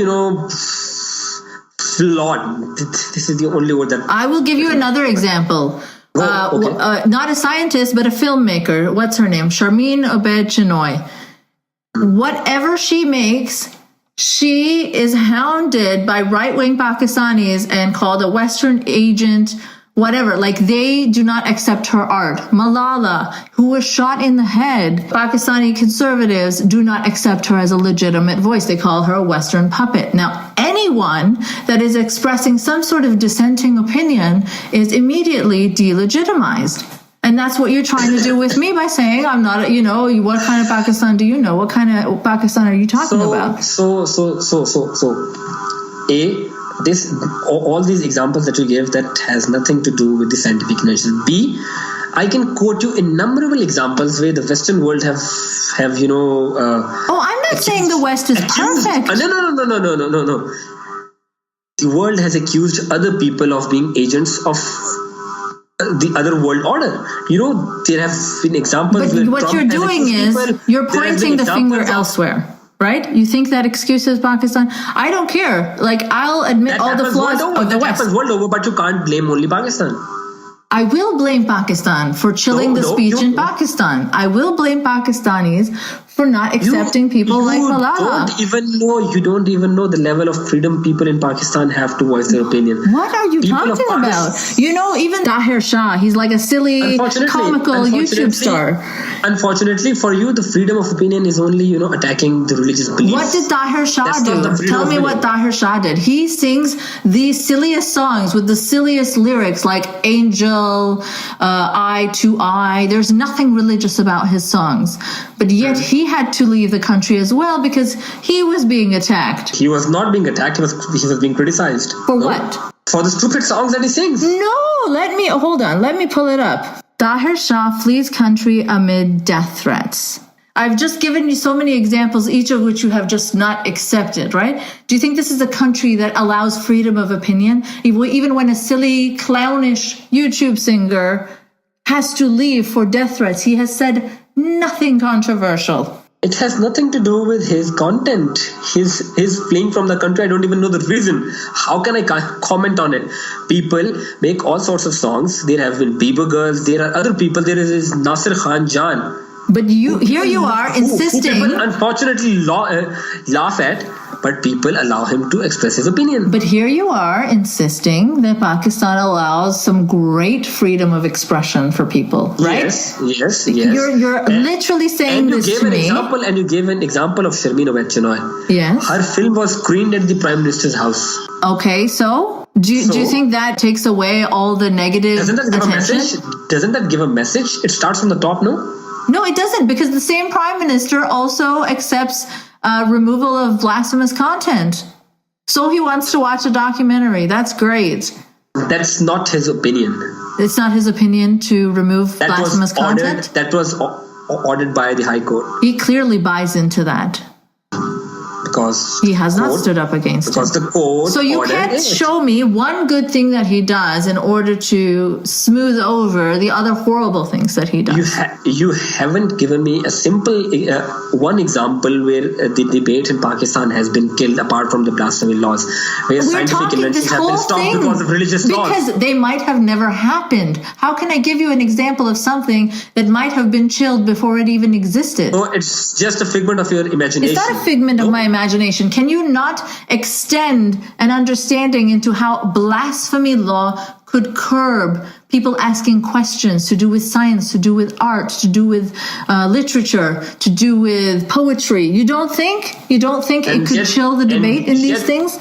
flawed. This is the only word that... I will give you another example. Okay. Not a scientist, but a filmmaker. What's her name? Sharmeen Obaid-Chinoy. Whatever she makes, she is hounded by right-wing Pakistanis and called a Western agent, whatever. Like, they do not accept her art. Malala, who was shot in the head, Pakistani conservatives do not accept her as a legitimate voice. They call her a Western puppet. Now, anyone that is expressing some sort of dissenting opinion is immediately delegitimized. And that's what you're trying to do with me by saying I'm not, what kind of Pakistan do you know? What kind of Pakistan are you talking about? All these examples that you gave, that has nothing to do with the scientific invention. B, I can quote you innumerable examples where the Western world have I'm not saying the West is perfect. No. The world has accused other people of being agents of the other world order. There have been examples. But what you're doing is you're pointing the finger elsewhere. Right? You think that excuses Pakistan? I don't care. Like, I'll admit all the flaws of the West. That happens world over, but you can't blame only Pakistan. I will blame Pakistan for chilling the speech in Pakistan. I will blame Pakistanis for not accepting people like Malala. You don't even know the level of freedom people in Pakistan have to voice their opinion. What are you talking about? Even Tahir Shah, he's like a silly, comical YouTube star. Unfortunately for you, the freedom of opinion is only, attacking the religious beliefs. What did Tahir Shah do? Tell me what Tahir Shah did. He sings the silliest songs with the silliest lyrics like Angel, Eye to Eye. There's nothing religious about his songs. But yet he had to leave the country as well because he was being attacked. He was not being attacked. He was being criticized. For what? For the stupid songs that he sings. No, hold on. Let me pull it up. Tahir Shah flees country amid death threats. I've just given you so many examples, each of which you have just not accepted, right? Do you think this is a country that allows freedom of opinion? Even when a silly, clownish YouTube singer has to leave for death threats, he has said nothing controversial. It has nothing to do with his content. His fleeing from the country. I don't even know the reason. How can I comment on it? People make all sorts of songs. There have been Bieber girls. There are other people. There is Nasir Khan Jan. But here you are insisting. Who people unfortunately laugh at, but people allow him to express his opinion. But here you are insisting that Pakistan allows some great freedom of expression for people, right? Yes. You're literally saying this to me. And you gave an example of Sharmeen Obaid Chinoy. Yes. Her film was screened at the Prime Minister's house. Okay, so do you think that takes away all the negative attention? Doesn't that give a message? It starts from the top, no? No, it doesn't, because the same prime minister also accepts removal of blasphemous content. So he wants to watch a documentary. That's great. That's not his opinion. It's not his opinion to remove blasphemous content? That was ordered by the High Court. He clearly buys into that. Because he has not stood up against because it. The court so you can't show me one good thing that he does in order to smooth over the other horrible things that he does. You haven't given me a simple one example where the debate in Pakistan has been killed apart from the blasphemy laws, where scientific inventions have been stopped because of religious laws. Because they might have never happened. How can I give you an example of something that might have been chilled before it even existed? Oh, it's just a figment of your imagination. It's not a figment of my imagination. Can you not extend an understanding into how blasphemy law could curb people asking questions to do with science, to do with art, to do with literature, to do with poetry? You don't think it could chill the debate in these things?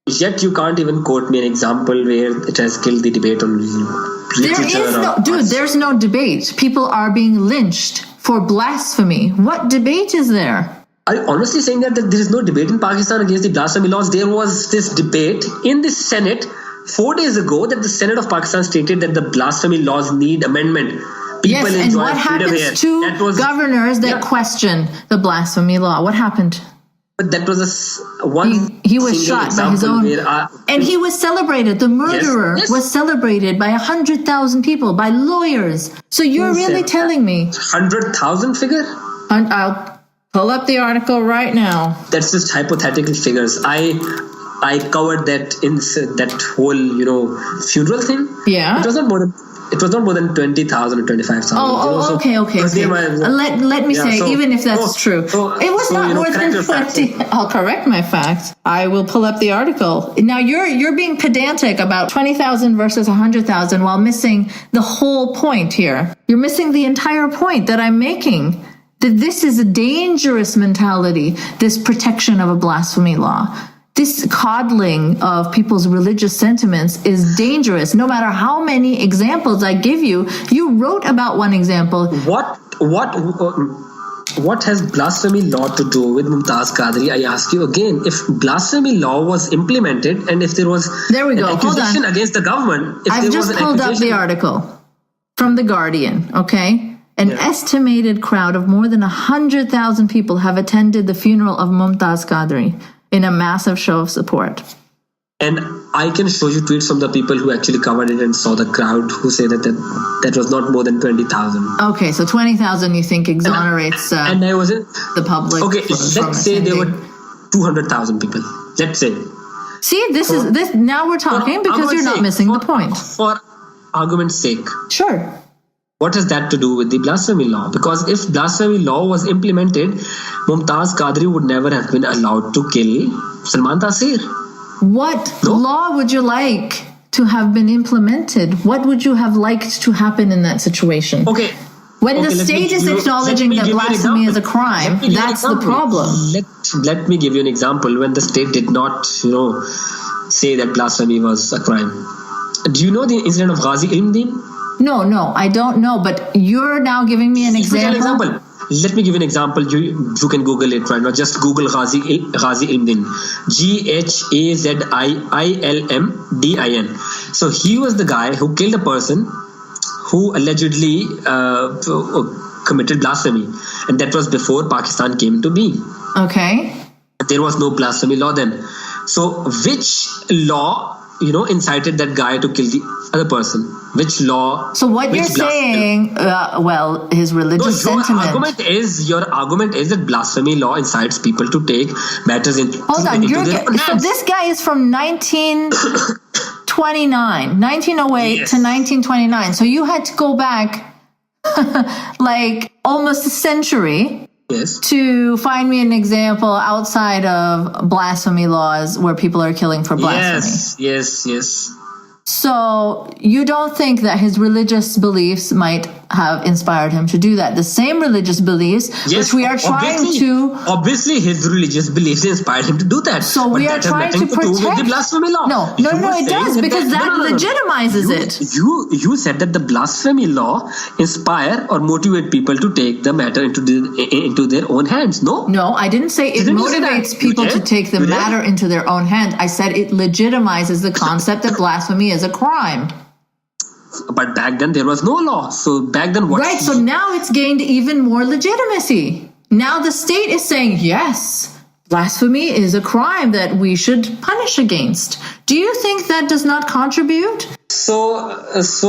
Yet you can't even quote me an example where it has killed the debate on literature. There's no debate. People are being lynched for blasphemy. What debate is there? Are you honestly saying that there is no debate in Pakistan against the blasphemy laws? There was this debate in the Senate 4 days ago that the Senate of Pakistan stated that the blasphemy laws need amendment. Yes, and what happens to governors that question the blasphemy law? What happened? But that was he was shot by his own, and he was celebrated. The murderer was celebrated by 100,000 people, by lawyers. So you're really telling me 100,000 figure? I'll pull up the article right now. That's just hypothetical figures. I covered that in that whole funeral thing. Yeah, it was not more than 20,000 or 25,000. Okay. Let me say, even if that's true, it was not more than 20. I'll correct my facts. I will pull up the article. Now you're being pedantic about 20,000 versus 100,000 while missing the whole point here. You're missing the entire point that I'm making. That this is a dangerous mentality, this protection of a blasphemy law. This coddling of people's religious sentiments is dangerous. No matter how many examples I give you, you wrote about one example. What has blasphemy law to do with Mumtaz Qadri? I ask you again, if blasphemy law was implemented and if there was an accusation against the government. I've just pulled up the article from The Guardian, okay? An estimated crowd of more than 100,000 people have attended the funeral of Mumtaz Qadri in a massive show of support. And I can show you tweets from the people who actually covered it and saw the crowd who say that was not more than 20,000. Okay, so 20,000 you think exonerates and I wasn't the public. Okay, let's say there were 200,000 people. Let's say. See, this now we're talking because you're not missing the point. For argument's sake. Sure. What has that to do with the blasphemy law? Because if blasphemy law was implemented, Mumtaz Qadri would never have been allowed to kill Salman Taseer. What law would you like to have been implemented? What would you have liked to happen in that situation? Okay. When the state is acknowledging that blasphemy is a crime, that's the problem. Let me give you an example when the state did not, say that blasphemy was a crime. Do you know the incident of Ghazi Ilmdin? No, I don't know, but you're now giving me an example. Let me give you an example. You can Google it right now. Just Google Ghazi Ilmdin. GHAZIILMDIN. So he was the guy who killed a person who allegedly committed blasphemy, and that was before Pakistan came into being. Okay. There was no blasphemy law then. So which law, incited that guy to kill the other person? Which law? So what you're saying, his religious sentiment. Your argument is that blasphemy law incites people to take matters into Hold on, their own hands. so this guy is from 1908 to 1929. So you had to go back like almost a century. Yes. To find me an example outside of blasphemy laws where people are killing for blasphemy. Yes. So you don't think that his religious beliefs might have inspired him to do that? The same religious beliefs, which we are trying to... Obviously, his religious beliefs inspired him to do that. So we are trying to protect... do with the blasphemy law. No, it does, because that legitimizes it. You said that the blasphemy law inspire or motivate people to take the matter into their own hands, no? No, I didn't say it motivates people to take the matter into their own hand. I said it legitimizes the concept that blasphemy is a crime. But back then there was no law. So back then what? Right, so now it's gained even more legitimacy. Now the state is saying, yes, blasphemy is a crime that we should punish against. Do you think that does not contribute? So is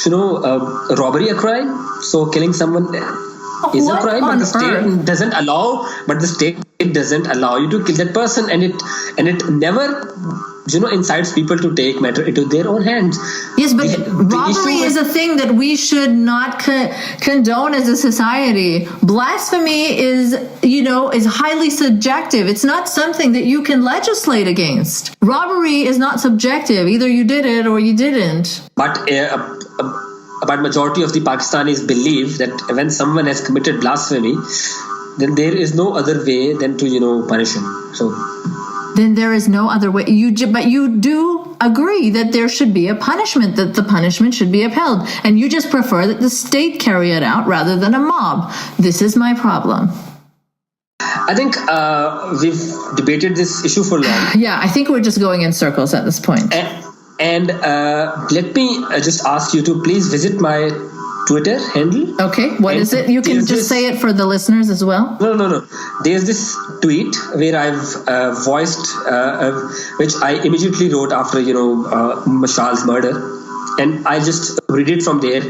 robbery a crime? So killing someone is a crime, but the state doesn't allow. But the state doesn't allow you to kill that person, and it never incites people to take matter into their own hands. Yes, but robbery is a thing that we should not condone as a society. Blasphemy is highly subjective. It's not something that you can legislate against. Robbery is not subjective. Either you did it or you didn't. But majority of the Pakistanis believe that when someone has committed blasphemy, then there is no other way than to punish him. So then there is no other way. But you do agree that there should be a punishment, that the punishment should be upheld, and you just prefer that the state carry it out rather than a mob. This is my problem. I think we've debated this issue for long. Yeah, I think we're just going in circles at this point. And let me just ask you to please visit my Twitter handle. Okay, what is it? You can just say it for the listeners as well. No. There's this tweet where I've voiced, which I immediately wrote after Mashal's murder, and I just read it from there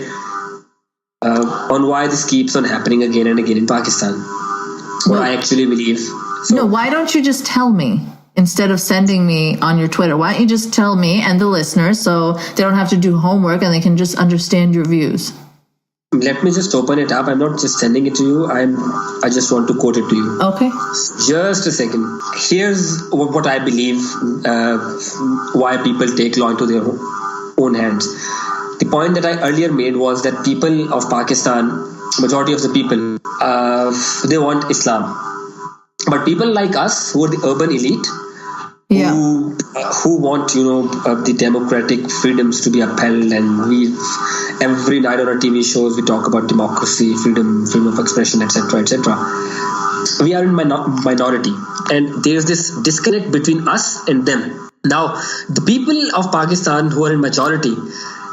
on why this keeps on happening again and again in Pakistan. What I actually believe. So, no, why don't you just tell me? Instead of sending me on your Twitter, why don't you just tell me and the listeners so they don't have to do homework and they can just understand your views? Let me just open it up. I'm not just sending it to you. I just want to quote it to you. Okay. Just a second. Here's what I believe why people take law into their own hands. The point that I earlier made was that people of Pakistan, majority of the people, they want Islam. But people like us, who are the urban elite, who want the democratic freedoms to be upheld, and every night on our TV shows we talk about democracy, freedom of expression, etc. We are in minority, and there's this disconnect between us and them. Now the people of Pakistan who are in majority,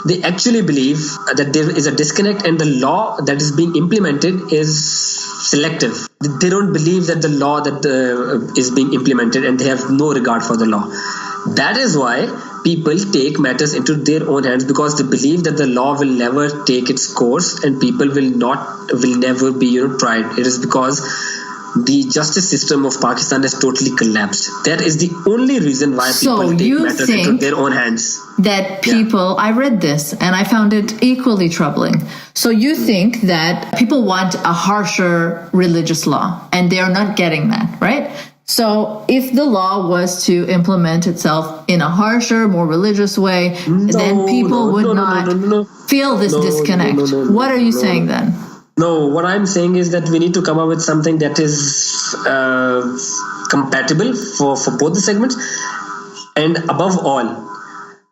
they actually believe that there is a disconnect, and the law that is being implemented is selective. They don't believe that the law that is being implemented, and they have no regard for the law. That is why people take matters into their own hands, because they believe that the law will never take its course and people will never be tried. It is because the justice system of Pakistan has totally collapsed. That is the only reason why people take matters into their own hands. That people, I read this and I found it equally troubling. So you think that people want a harsher religious law, and they are not getting that, right? So if the law was to implement itself in a harsher, more religious way, then people would not feel this disconnect. What are you saying then? No, what I'm saying is that we need to come up with something that is compatible for both the segments. And above all,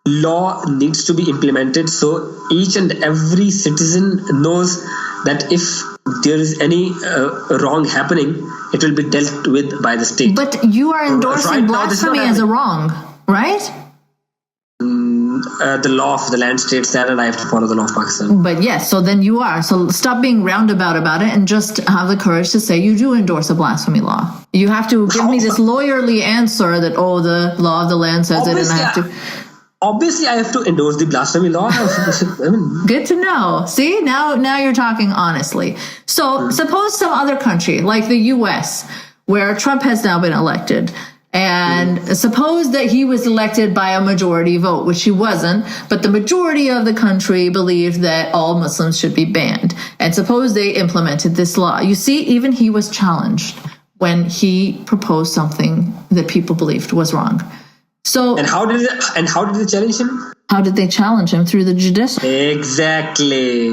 law needs to be implemented so each and every citizen knows that if there is any wrong happening, it will be dealt with by the state. But you are endorsing blasphemy as a wrong, right? the law of the land states that, and I have to follow the law of Pakistan. But yes, so then you are. So stop being roundabout about it and just have the courage to say you do endorse a blasphemy law. You have to give me this lawyerly answer that, oh, the law of the land says it, and I have to... Obviously, I have to endorse the blasphemy law. I mean, good to know. See, now you're talking honestly. So suppose some other country like the US, where Trump has now been elected, and suppose that he was elected by a majority vote, which he wasn't, but the majority of the country believed that all Muslims should be banned. And suppose they implemented this law. You see, even he was challenged when he proposed something that people believed was wrong. So, and how did they challenge him? How did they challenge him? Through the judiciary. Exactly.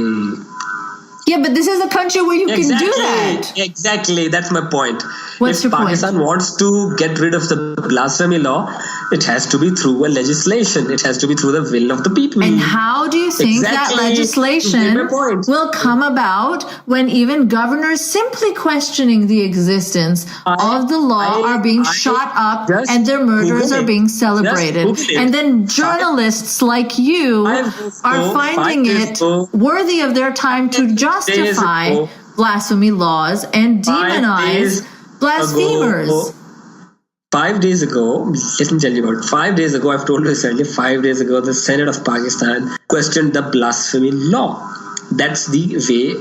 Yeah, but this is a country where you can do that. Exactly. That's my point. What's if your Pakistan point? wants to get rid of the blasphemy law, it has to be through a legislation. It has to be through the will of the people. And how do you think that legislation will come about when even governors simply questioning the existence of the law are being shot up and their murders are being celebrated? And then journalists like you are finding it worthy of their time to justify blasphemy laws and demonize blasphemers. 5 days ago, let me tell you about 5 days ago, I've told you this earlier, 5 days ago, the Senate of Pakistan questioned the blasphemy law. That's the way,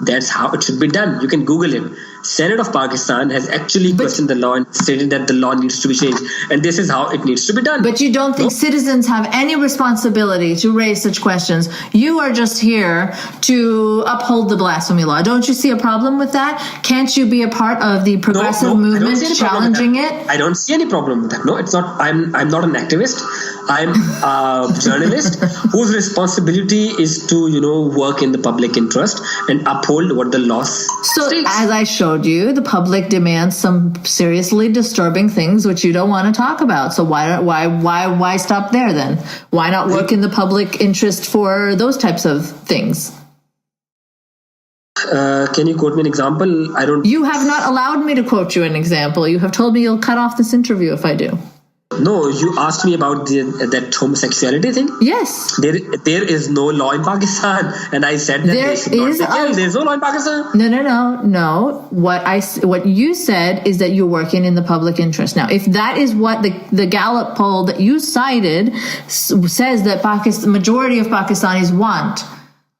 that's how it should be done. You can Google it. Senate of Pakistan has actually questioned the law and stated that the law needs to be changed. And this is how it needs to be done. But you don't think citizens have any responsibility to raise such questions? You are just here to uphold the blasphemy law. Don't you see a problem with that? Can't you be a part of the progressive movement challenging it? I don't see any problem with that. No, it's not. I'm not an activist. I'm a journalist whose responsibility is to, work in the public interest and uphold what the law states. So, as I showed you, the public demands some seriously disturbing things which you don't want to talk about. So why stop there then? Why not work in the public interest for those types of things? Can you quote me an example? You have not allowed me to quote you an example. You have told me you'll cut off this interview if I do. No, you asked me about that homosexuality thing. Yes. There is no law in Pakistan, and I said that there's no law in Pakistan. No. What you said is that you're working in the public interest. Now, if that is what the Gallup poll that you cited says that majority of Pakistanis want,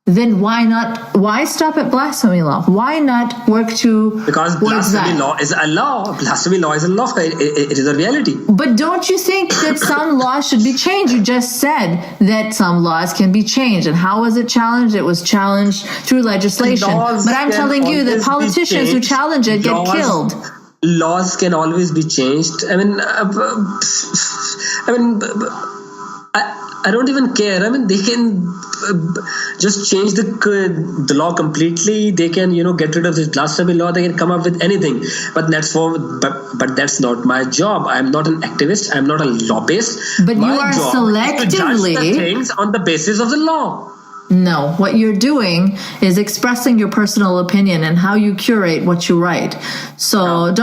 then why stop at blasphemy law? Why not work because blasphemy law is a law. Blasphemy law is a law. It is a reality. But don't you think that some laws should be changed? You just said that some laws can be changed. And how was it challenged? It was challenged through legislation. But I'm telling you that politicians who challenge it get killed. Laws can always be changed. I don't even care. They can just change the law completely. They can, get rid of this blasphemy law. They can come up with anything. But that's not my job. I'm not an activist. I'm not a lobbyist. But my you are job selectively is to judge the things on the basis of the law. No, what you're doing is expressing your personal opinion and how you curate what you write. So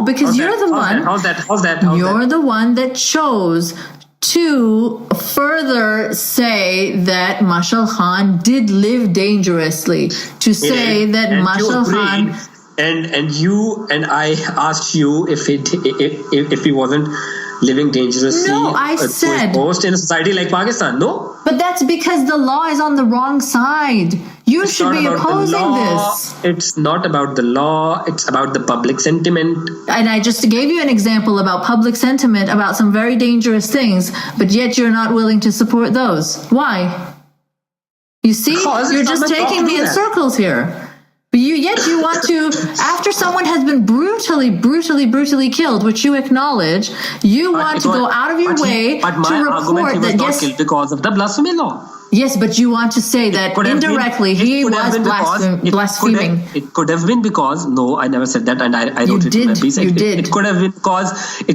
because you're the one. How's that? You're the one that chose to further say that Mashal Khan did live dangerously, to say that Mashal Khan and I asked you if he wasn't living dangerously. No, I said post in a society like Pakistan. No, but that's because the law is on the wrong side. You should be opposing this. It's not about the law. It's about the public sentiment. And I just gave you an example about public sentiment about some very dangerous things, but yet you're not willing to support those. Why? You see, you're just taking me in circles here. But yet you want to, after someone has been brutally killed, which you acknowledge, you want to go out of your way to report that yes, killed because of the blasphemy law. Yes, but you want to say that indirectly he was blaspheming. It could have been because, no, I never said that, and I wrote it in my piece. It could have been because he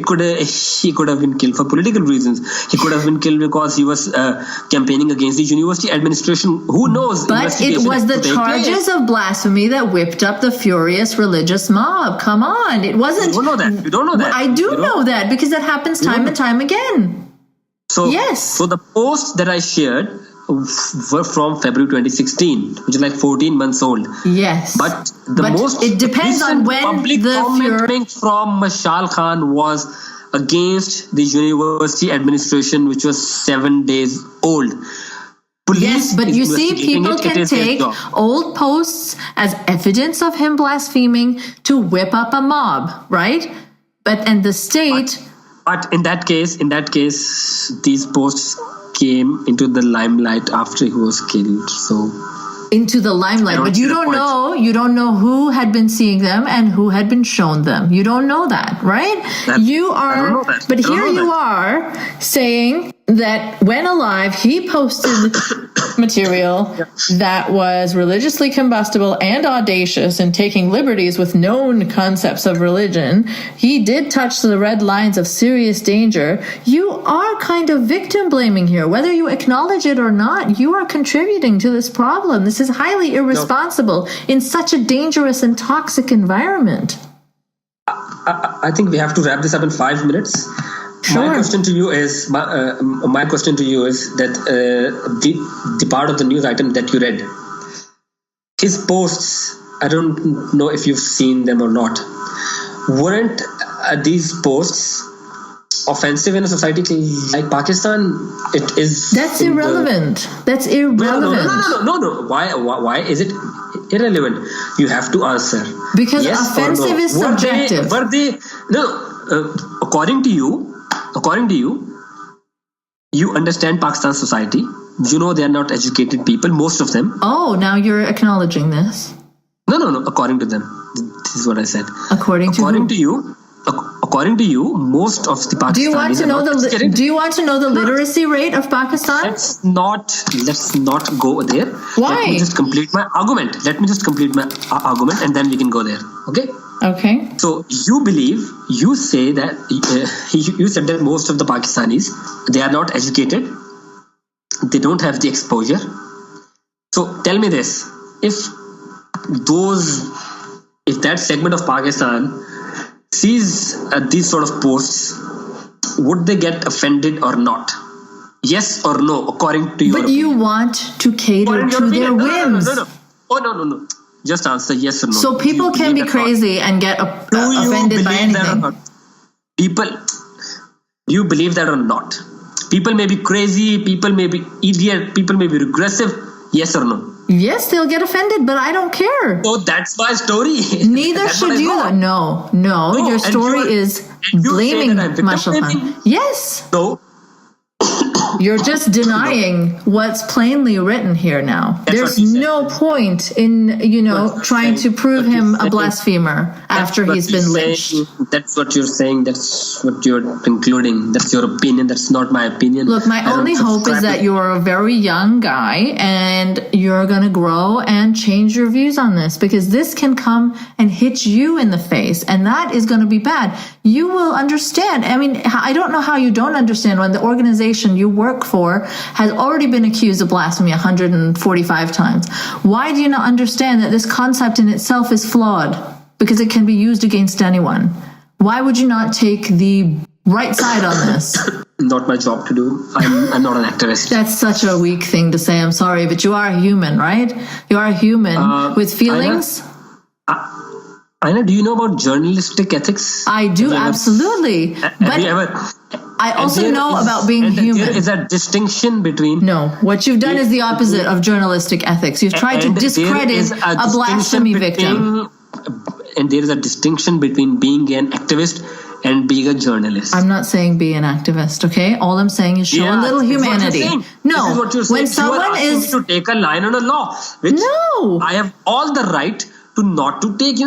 could have been killed for political reasons. He could have been killed because he was campaigning against the university administration. Who knows? But it was the charges of blasphemy that whipped up the furious religious mob. Come on, it wasn't. You don't know that. You don't know that. I do know that because that happens time and time again. So, Yes. So the posts that I shared were from February 2016, which is like 14 months old. Yes. But the most it depends on recent when public the comment from Mashal Khan was against the university administration, which was 7 days old. Police Yes, but is you see, investigating people it. It can is their take job. old posts as evidence of him blaspheming to whip up a mob, right? And the state. But in that case, these posts came into the limelight after he was killed. So Into the limelight, but you don't know who had been seeing them and who had been shown them. You don't know that, right? I don't know that. But I don't here know you that. are saying that when alive, he posted material that was religiously combustible and audacious and taking liberties with known concepts of religion. He did touch the red lines of serious danger. You are kind of victim blaming here. Whether you acknowledge it or not, you are contributing to this problem. This is highly irresponsible in such a dangerous and toxic environment. I think we have to wrap this up in 5 minutes. Sure. My question to you is that the part of the news item that you read, his posts, I don't know if you've seen them or not, weren't these posts offensive in a society like Pakistan? It is. That's irrelevant. That's irrelevant. No. Why is it irrelevant? You have to answer. Because yes offensive is subjective. According to you, you understand Pakistan society. You know they are not educated people, most of them. Oh, now you're acknowledging this. No. According to them, this is what I said. According to you, most of the Pakistanis. Do you want to know Do you want to know the literacy rate of Pakistan? Let's not go there. Why? Let me just complete my argument, and then we can go there. Okay. Okay. So you say that you said that most of the Pakistanis, they are not educated, they don't have the exposure. So tell me this: if that segment of Pakistan sees these sort of posts, would they get offended or not? Yes or no, according to your But opinion? you want to cater to their whims. No. Oh, no. Just answer yes or no. So people Do you can be believe that or not? crazy and get Do you offended by believe that or anything. not? People, do you believe that or not? People may be crazy, people may be idiot, people may be regressive. Yes or no? Yes, they'll get offended, but I don't care. So that's my story. Neither That's what should I you. know. No. Your and story you are- is and you say blaming that I'm victim Mashal Khan. blaming? Yes. No. You're just denying what's plainly written here now. That's There's what he said. no point in, trying to prove him a blasphemer after he's been lynched. That's what you're saying. That's what you're concluding. That's your opinion. That's not my opinion. Look, my I don't only hope is subscribe that to- you're a very young guy and you're going to grow and change your views on this, because this can come and hit you in the face, and that is going to be bad. You will understand. I mean, I don't know how you don't understand when the organization you work for has already been accused of blasphemy 145 times. Why do you not understand that this concept in itself is flawed? Because it can be used against anyone. Why would you not take the right side on this? Not my job to do. I'm not an activist. That's such a weak thing to say. I'm sorry, but you are a human, right? You are a human with feelings. Aina, do you know about journalistic ethics? I do, absolutely. Have you ever? I also know about being human. There is a distinction between. No, what you've done is the opposite of journalistic ethics. You've tried to and there discredit is a blasphemy victim. And there is a distinction between being an activist and being a journalist. I'm not saying be an activist, okay? All I'm saying is show a little this is what you're humanity. saying. No, This is what you're saying. when You are someone asking me is to take a line on a law, which No. I have all the right to not to take.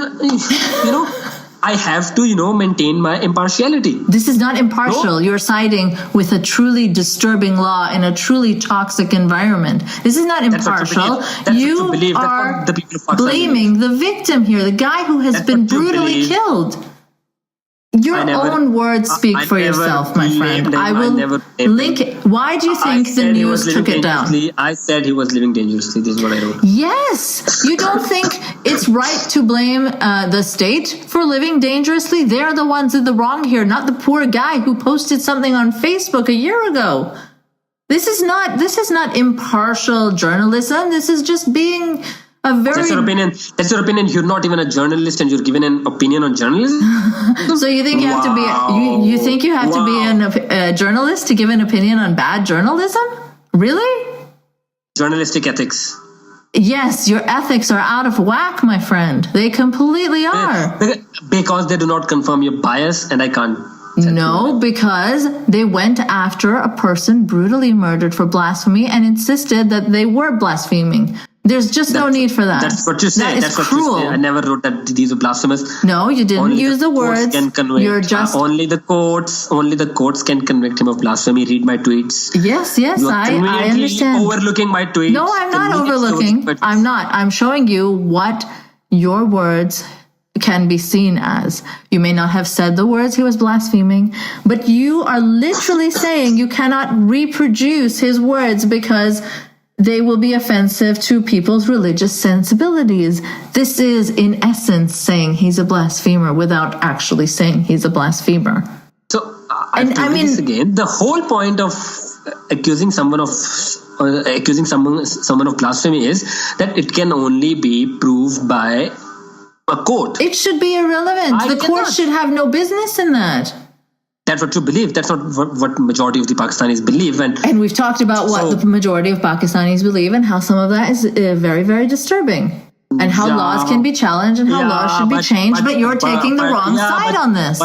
I have to maintain my impartiality. This is not impartial. You're siding with a truly disturbing law in a truly toxic environment. This is not That's what you impartial. believe. That's what you believe. That's are what the people of Pakistan blaming the victim here, the guy who has That's been what you brutally believe. killed. Your I never- own words speak I for never yourself, my friend. blamed him. I I will never blamed link him. it. Why do you think the news took it down? I said he was living dangerously. This is what I wrote. Yes. You don't think it's right to blame the state for living dangerously? They're the ones in the wrong here, not the poor guy who posted something on Facebook a year ago. This is not impartial journalism. This is just being a very... That's your opinion. You're not even a journalist and you're giving an opinion on journalism? So you think you have to be... You think you have to be a journalist to give an opinion on bad journalism? Really? Journalistic ethics. Yes, your ethics are out of whack, my friend. They completely are. Because they do not confirm your bias, and I can't... No, because they went after a person brutally murdered for blasphemy and insisted that they were blaspheming. There's just no need for that. That's what you say. That's cruel. What you say. I never wrote that these are blasphemous. No, you didn't use the words. You're just only the courts can convict him of blasphemy. Read my tweets. Yes, I understand. Overlooking my tweets. No, I'm not overlooking. I'm not. I'm showing you what your words can be seen as. You may not have said the words he was blaspheming, but you are literally saying you cannot reproduce his words because they will be offensive to people's religious sensibilities. This is, in essence, saying he's a blasphemer without actually saying he's a blasphemer. So, I mean, this again, the whole point of accusing someone of blasphemy is that it can only be proved by a court. It should be irrelevant. The court should have no business in that. That's what you believe. That's not what majority of the Pakistanis believe. And we've talked about what the majority of Pakistanis believe and how some of that is very, very disturbing. And how laws can be challenged and how laws should be changed. But you're taking the wrong side on this.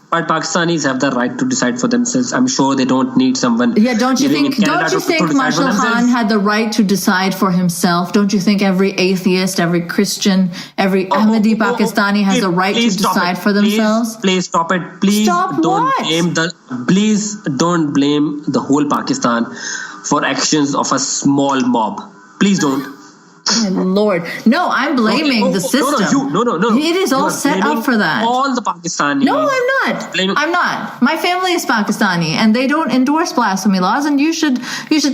But Pakistanis have the right to decide for themselves. I'm sure they don't need someone. Yeah, don't you think Mashal Khan had the right to decide for himself? Don't you think every atheist, every Christian, every Ahmadi Pakistani has the right to decide for themselves? Please stop it. Please don't blame the whole Pakistan for actions of a small mob. Please don't. My Lord. No, I'm blaming the system. No. It is all set up for that. All the Pakistanis. No, I'm not. I'm not. My family is Pakistani and they don't endorse blasphemy laws, and you should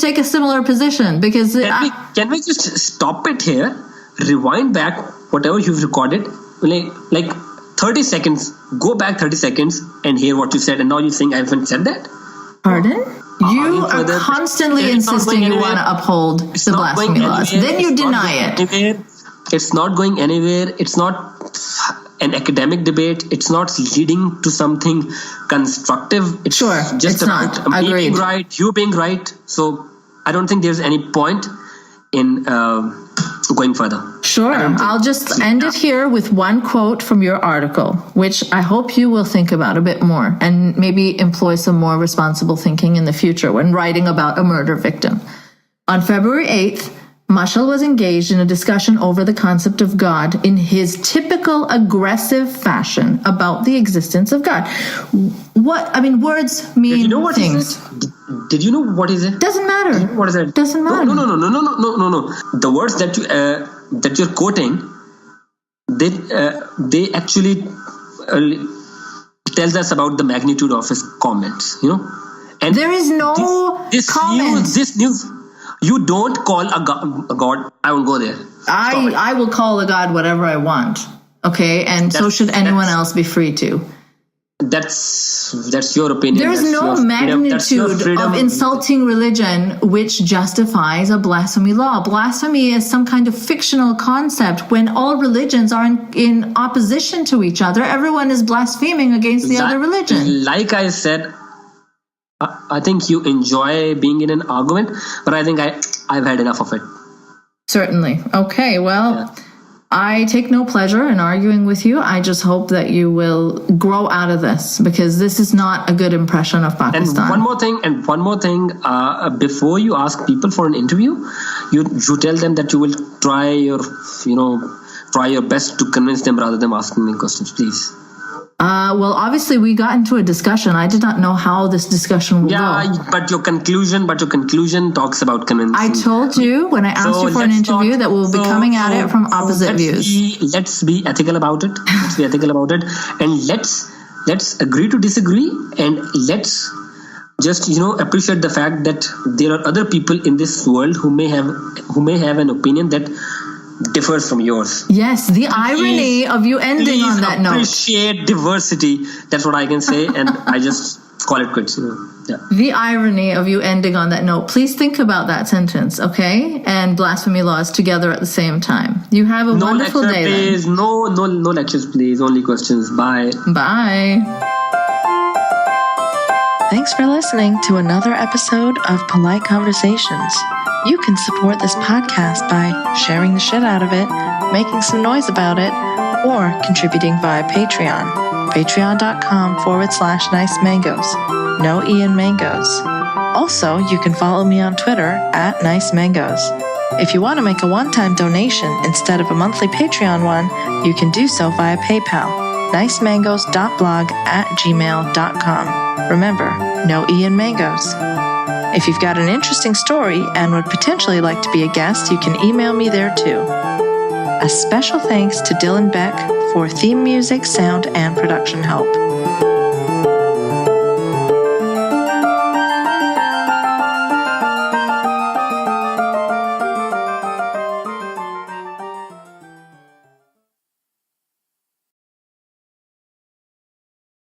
take a similar position because... Can we just stop it here? Rewind back whatever you've recorded. Like 30 seconds. Go back 30 seconds and hear what you said, and now you think I haven't said that? Pardon? You are constantly insisting you want to uphold the blasphemy laws. Then you deny it. It's not going anywhere. It's not an academic debate. It's not leading to something constructive. It's just about me being right, you being right. So I don't think there's any point in going further. Sure. I'll just end it here with one quote from your article, which I hope you will think about a bit more and maybe employ some more responsible thinking in the future when writing about a murder victim. On February 8th, Mashal was engaged in a discussion over the concept of God in his typical aggressive fashion about the existence of God. Words mean things. Did you know what is it? Doesn't matter. What is it? Doesn't matter. No. The words that you're quoting, they actually tells us about the magnitude of his comments. And there is no comment. This news. You don't call a god. I won't go there. I will call a god whatever I want. Okay, and so should anyone else be free to. That's your opinion. There is no magnitude of insulting religion which justifies a blasphemy law. Blasphemy is some kind of fictional concept when all religions are in opposition to each other. Everyone is blaspheming against the other religion. Like I said, I think you enjoy being in an argument, but I think I've had enough of it. Certainly. Okay, well, I take no pleasure in arguing with you. I just hope that you will grow out of this, because this is not a good impression of Pakistan. And one more thing, before you ask people for an interview, you tell them that you will try your best to convince them rather than asking them questions, please. Well, obviously we got into a discussion. I did not know how this discussion would go. Yeah, but your conclusion talks about convincing. I told you when I asked you for an interview that we'll be coming at it from opposite views. Let's be ethical about it. And let's agree to disagree, and let's just appreciate the fact that there are other people in this world who may have an opinion that differs from yours. Yes, the irony of you ending on that note. Appreciate diversity. That's what I can say, and I just call it quits. Yeah. The irony of you ending on that note. Please think about that sentence, okay? And blasphemy laws together at the same time. You have a wonderful day. Please. No lectures, please. Only questions. Bye. Bye. Thanks for listening to another episode of Polite Conversations. You can support this podcast by sharing the shit out of it, making some noise about it, or contributing via Patreon. Patreon.com/Nice Mangoes. No Ian Mangoes. Also, you can follow me on Twitter @Nice Mangoes. If you want to make a one-time donation instead of a monthly Patreon one, you can do so via PayPal. nicemangoes.blog@gmail.com. Remember, no Ian Mangoes. If you've got an interesting story and would potentially like to be a guest, you can email me there too. A special thanks to Dylan Beck for theme music, sound, and production help.